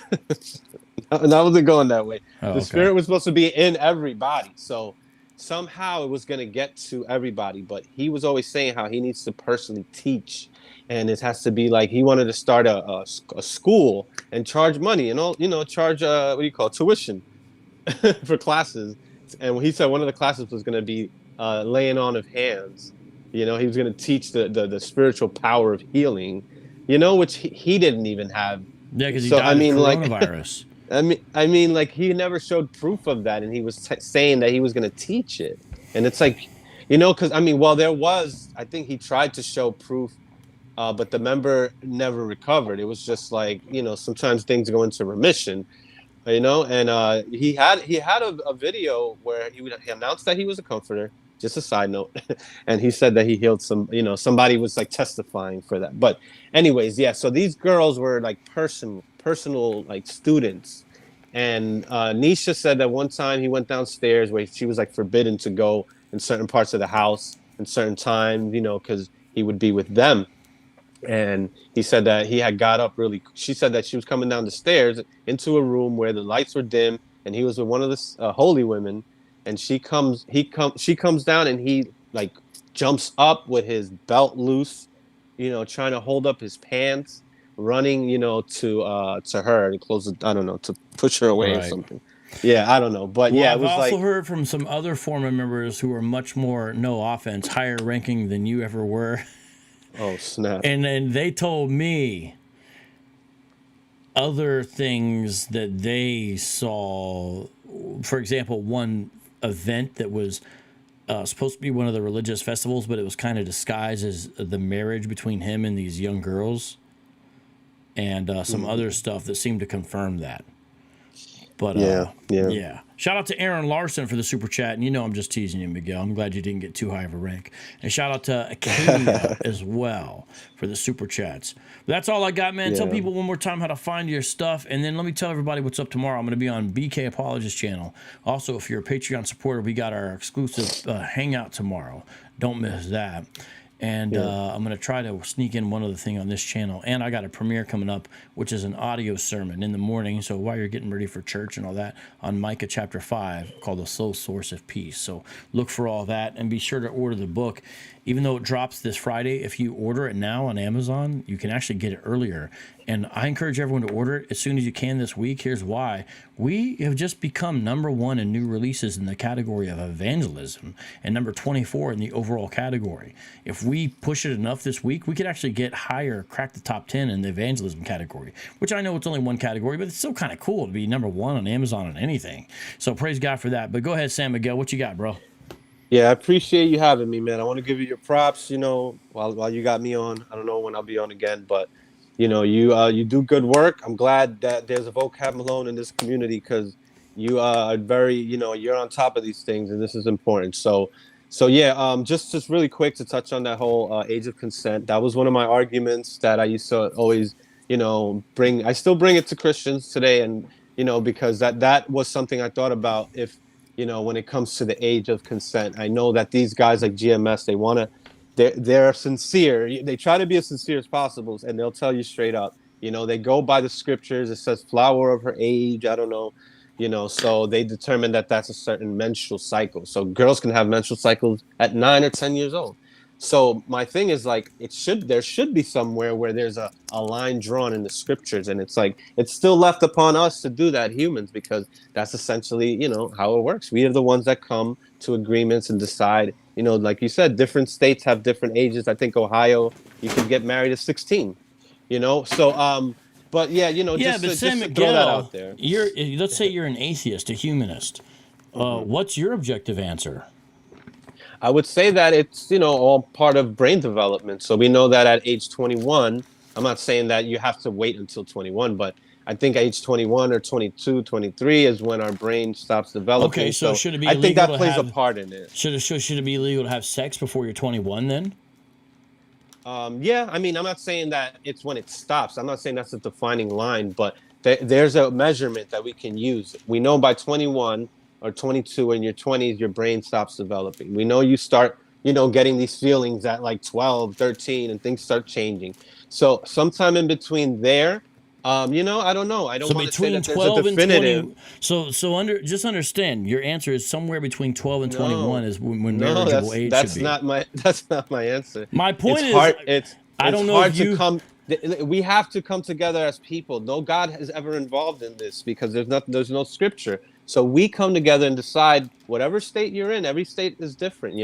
wasn't going that way. The spirit was supposed to be in everybody. So somehow it was going to get to everybody. But he was always saying how he needs to personally teach. And it has to be like he wanted to start a school and charge money and charge tuition for classes. And he said one of the classes was going to be laying on of hands. He was going to teach the spiritual power of healing, which he didn't even have. Yeah, because he died of coronavirus. I mean, like he never showed proof of that, and he was saying that he was going to teach it. And it's like, because I think he tried to show proof. But the member never recovered. It was just like, sometimes things go into remission, and he had a video where he announced that he was a comforter, just a side note. And he said that he healed somebody was like testifying for that. But anyways, yeah. So these girls were like personal like students. And Nisha said that one time he went downstairs where she was like forbidden to go in certain parts of the house in certain time, because he would be with them. And he said that he had got up she said that she was coming down the stairs into a room where the lights were dim, and he was with one of the holy women, and she comes down, and he like jumps up with his belt loose, trying to hold up his pants, running, to her to close I don't know, to push her away or something. Yeah, I don't know. But yeah, it was I've also heard from some other former members who were much more, no offense, higher ranking than you ever were. Oh, snap. And then they told me other things that they saw. For example, one event that was supposed to be one of the religious festivals, but it was kind of disguised as the marriage between him and these young girls, and some other stuff that seemed to confirm that. But yeah. Shout out to Aaron Larson for the super chat, and I'm just teasing you, Miguel. I'm glad you didn't get too high of a rank. And shout out to Acadia as well for the super chats. But that's all I got, man. Tell people one more time how to find your stuff, and then let me tell everybody what's up tomorrow. I'm going to be on BK Apologist channel. Also, if you're a Patreon supporter, we got our exclusive hangout tomorrow. Don't miss that. And I'm going to try to sneak in one other thing on this channel. And I got a premiere coming up, which is an audio sermon in the morning. So while you're getting ready for church and all that, on Micah chapter 5, called The Sole Source of Peace. So look for all that, and be sure to order the book. Even though it drops this Friday, if you order it now on Amazon, you can actually get it earlier. And I encourage everyone to order it as soon as you can this week. Here's why. We have just become #1 in new releases in the category of evangelism, and number 24 in the overall category. If we push it enough this week, we could actually get higher, crack the top 10 in the evangelism category, which I know it's only one category, but it's still kind of cool to be #1 on Amazon on anything. So praise God for that. But go ahead, San Miguel. What you got, bro? Yeah, I appreciate you having me, man. I want to give you your props, while you got me on. I don't know when I'll be on again, but you do good work. I'm glad that there's a Vocab Malone in this community, because you are very, you're on top of these things, and this is important. So yeah, just really quick to touch on that whole age of consent. That was one of my arguments that I used to always, bring. I still bring it to Christians today, and because that was something I thought about. If when it comes to the age of consent, I know that these guys like GMS, they want to. They're sincere. They try to be as sincere as possible, and they'll tell you straight up. They go by the scriptures. It says flower of her age. I don't know. So they determine that that's a certain menstrual cycle. So girls can have menstrual cycles at 9 or 10 years old. So my thing is, like, there should be somewhere where there's a line drawn in the scriptures, and it's like it's still left upon us to do that, humans, because that's essentially how it works. We are the ones that come to agreements and decide. Like you said, different states have different ages. I think Ohio, you can get married at 16. So but yeah, Yeah, but just Sam to throw that out Miguel, there. let's say you're an atheist, a humanist. What's your objective answer? I would say that it's, all part of brain development. So we know that at age 21, I'm not saying that you have to wait until 21, but I think age 21 or 22, 23 is when our brain stops developing. Okay, so should it be I think illegal that to plays have, a part in it. should it be illegal to have sex before you're 21 then? Yeah, I mean, I'm not saying that it's when it stops. I'm not saying that's a defining line, but there's a measurement that we can use. We know by 21 or 22, in your 20s, your brain stops developing. We know you start, getting these feelings at like 12, 13, and things start changing. So sometime in between there, I don't know. I don't want to say that there's a definitive. And 20, just understand, your answer is somewhere between 12 and 21 is when No, marriageable age that's should be. That's not my answer. My point It's is, hard. I don't know hard if you. to come. We have to come together as people. No God is ever involved in this, because there's no scripture. So we come together and decide whatever state you're in. Every state is different,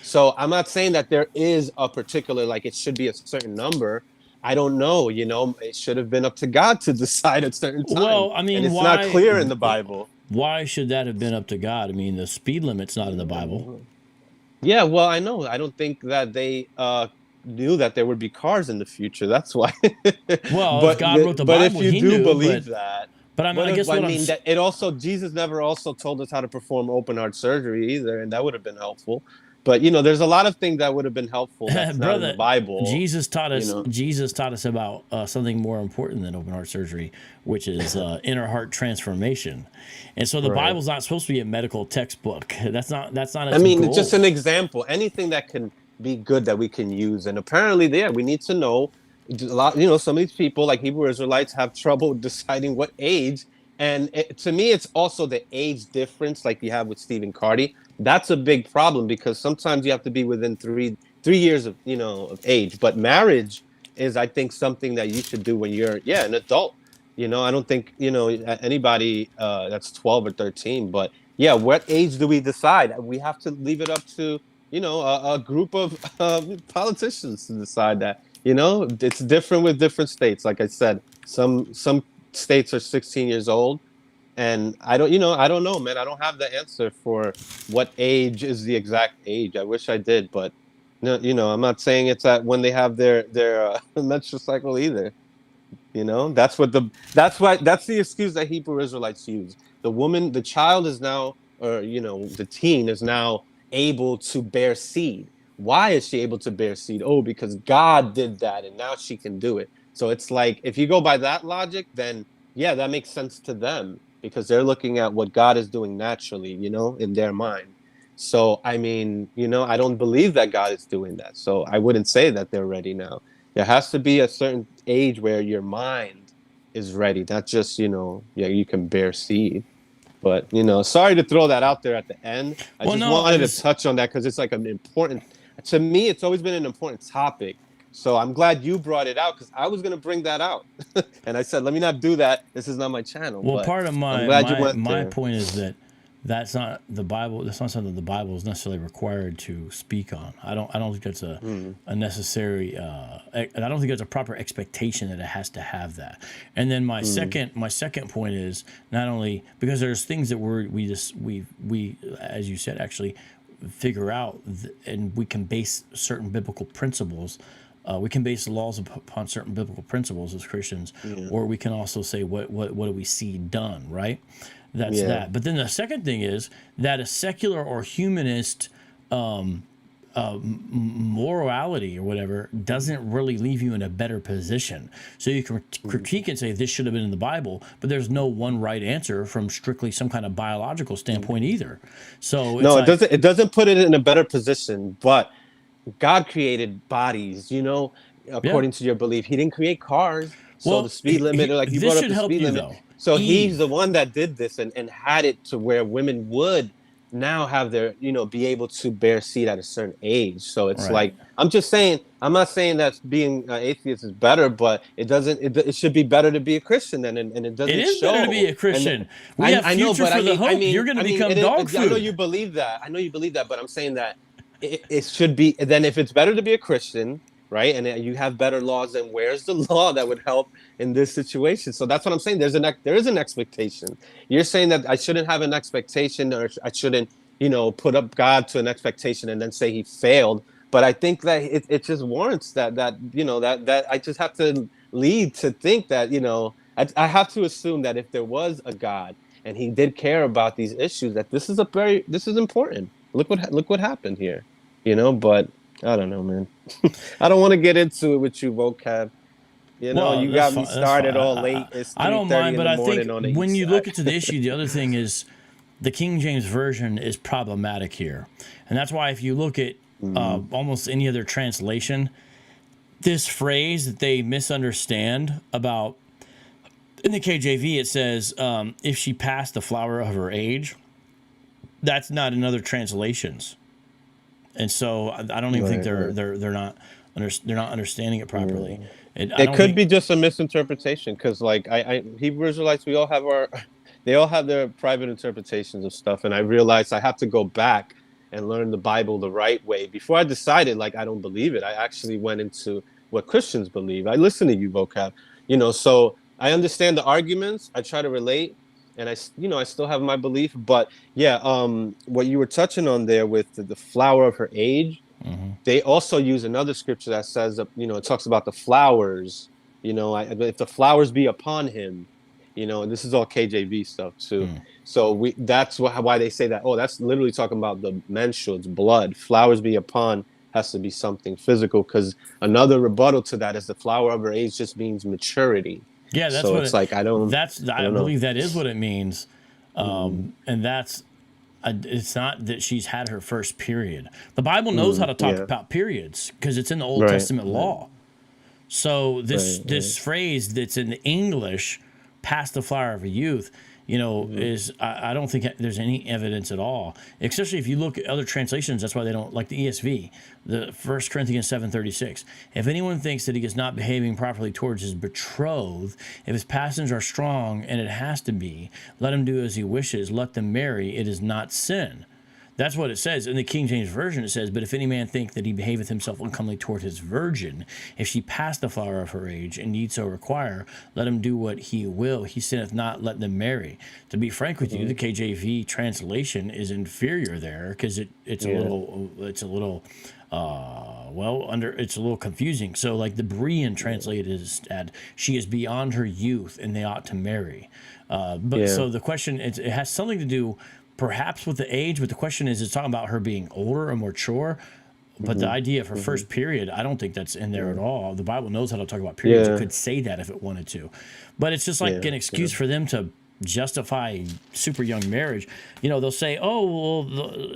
So I'm not saying that there is a particular, like, it should be a certain number. I don't know, it should have been up to God to decide at certain time. Well, I mean, and it's why, not clear in the Bible. Why should that have been up to God? I mean, the speed limit's not in the Bible. Yeah, well, I know. I don't think that they knew that there would be cars in the future. That's why. Well, if God wrote the Bible, if you he do knew, believe that. But I guess what that it also, Jesus never also told us how to perform open heart surgery either, and that would have been helpful. But there's a lot of things that would have been helpful that's not in the Bible. Jesus taught us. Jesus taught us about something more important than open heart surgery, which is inner heart transformation. And so the Bible's not supposed to be a medical textbook. That's not. Its goal. Just an example. Anything that can be good that we can use, and apparently, we need to know. A lot, some of these people, like Hebrew Israelites, have trouble deciding what age. And to me, it's also the age difference, like you have with Stephen Carty. That's a big problem, because sometimes you have to be within three years of of age. But marriage is, I think, something that you should do when you're an adult. I don't think anybody that's 12 or 13. But what age do we decide? We have to leave it up to a group of politicians to decide that. It's different with different states. Like I said, some states are 16 years old, and I don't know, man. I don't have the answer for what age is the exact age. I wish I did, but no, I'm not saying it's at when they have their menstrual cycle either. That's the excuse that Hebrew Israelites use. The child is now, or the teen is now able to bear seed. Why is she able to bear seed? Oh, because God did that, and now she can do it. So it's like, if you go by that logic, then that makes sense to them, because they're looking at what God is doing naturally, in their mind. So, I mean, I don't believe that God is doing that. So I wouldn't say that they're ready now. There has to be a certain age where your mind is ready, not just, you can bear seed. But, sorry to throw that out there at the end. I wanted to touch on that, because it's like an important, to me, it's always been an important topic. So I'm glad you brought it out, because I was going to bring that out. And I said, let me not do that. This is not my channel. Well, but part of my point is that that's not the Bible. That's not something the Bible is necessarily required to speak on. I don't think that's a necessary. I don't think there's a proper expectation that it has to have that. And then my second point is not only because there's things that we as you said, actually figure out and we can base certain biblical principles We can base the laws upon certain biblical principles as Christians, or we can also say what do we see done, right? That's that. But then the second thing is that a secular or humanist morality or whatever doesn't really leave you in a better position. So you can critique and say this should have been in the Bible, but there's no one right answer from strictly some kind of biological standpoint either. So no, it doesn't put it in a better position, but God created bodies, according to your belief. He didn't create cars. So the speed limit, like you brought up the speed limit. Though. So he's the one that did this and had it to where women would now have their, be able to bear seed at a certain age. So it's like, I'm just saying, I'm not saying that being atheist is better, but it should be better to be a Christian then, and it doesn't show. It is better to be a Christian. We have future for the hope. You're going to become dog food. I know you believe that. But I'm saying that it should be, then if it's better to be a Christian, right? And you have better laws, then where's the law that would help in this situation? So that's what I'm saying. There is an expectation. You're saying that I shouldn't have an expectation, or I shouldn't, put up God to an expectation and then say he failed. But I think that it just warrants that I just have to lead to think that, I have to assume that if there was a God and he did care about these issues, that this is important. Look what happened here, but I don't know, man. I don't want to get into it with you, Vocab. You got me started all late. It's I don't mind, but I think when you look into the issue, the other thing is the King James Version is problematic here. And that's why if you look at almost any other translation, this phrase that they misunderstand about, in the KJV, it says, if she passed the flower of her age, that's not in other translations. And so I don't even think they're not understanding it properly. It could be just a misinterpretation because, like, Hebrew Israelites, they all have their private interpretations of stuff, and I realized I have to go back and learn the Bible the right way. Before I decided, like, I don't believe it, I actually went into what Christians believe. I listen to you, Vocab, so I understand the arguments. I try to relate. And I still have my belief, but what you were touching on there with the flower of her age, they also use another scripture that says, it talks about the flowers, if the flowers be upon him, this is all KJV stuff too. So that's why they say that. Oh, that's literally talking about the menstrual, it's blood. Flowers be upon has to be something physical, because another rebuttal to that is the flower of her age just means maturity. Yeah, that's so what it's like. I believe that is what it means, and it's not that she's had her first period. The Bible knows how to talk about periods because it's in the Old Testament law. So this phrase that's in English, "past the flower of a youth," is I don't think there's any evidence at all. Especially if you look at other translations, that's why they don't like the ESV. The 1 Corinthians 7:36. If anyone thinks that he is not behaving properly towards his betrothed, if his passions are strong, and it has to be, let him do as he wishes. Let them marry. It is not sin. That's what it says. In the King James Version, it says, but if any man think that he behaveth himself uncomely toward his virgin, if she pass the flower of her age, and need so require, let him do what he will. He sinneth not, let them marry. To be frank with you, the KJV translation is inferior there, because it's a little confusing. So like the Berean translated is at, she is beyond her youth, and they ought to marry. So the question, it has something to do perhaps with the age, but the question is, it's talking about her being older or mature. But the idea of her first period, I don't think that's in there at all. The Bible knows how to talk about periods. It could say that if it wanted to. But it's just like an excuse for them to justify super young marriage. They'll say, oh, well,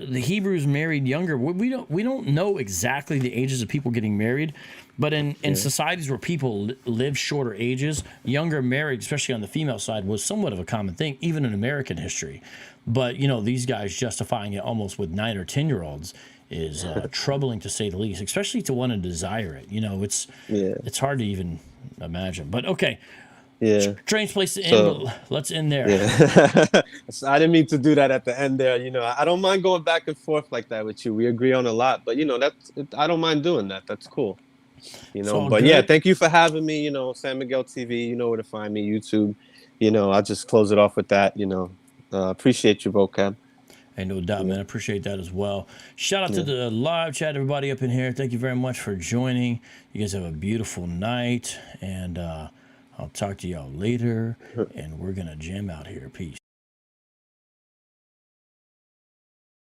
the Hebrews married younger. We don't know exactly the ages of people getting married. But in societies where people live shorter ages, younger marriage, especially on the female side, was somewhat of a common thing, even in American history. But, these guys justifying it almost with 9 or 10-year-olds is troubling, to say the least, especially to want to desire it. It's hard to even imagine. But, okay. Yeah. Strange place to end, but let's end there. Yeah. I didn't mean to do that at the end there. I don't mind going back and forth like that with you. We agree on a lot. But, I don't mind doing that. That's cool. But good. Thank you for having me. San Miguel TV, you know where to find me, YouTube. I'll just close it off with that. Appreciate you, Vocab. Hey, no doubt, man. I appreciate that as well. Shout out to the live chat, everybody up in here. Thank you very much for joining. You guys have a beautiful night, and I'll talk to y'all later, and we're going to jam out here. Peace.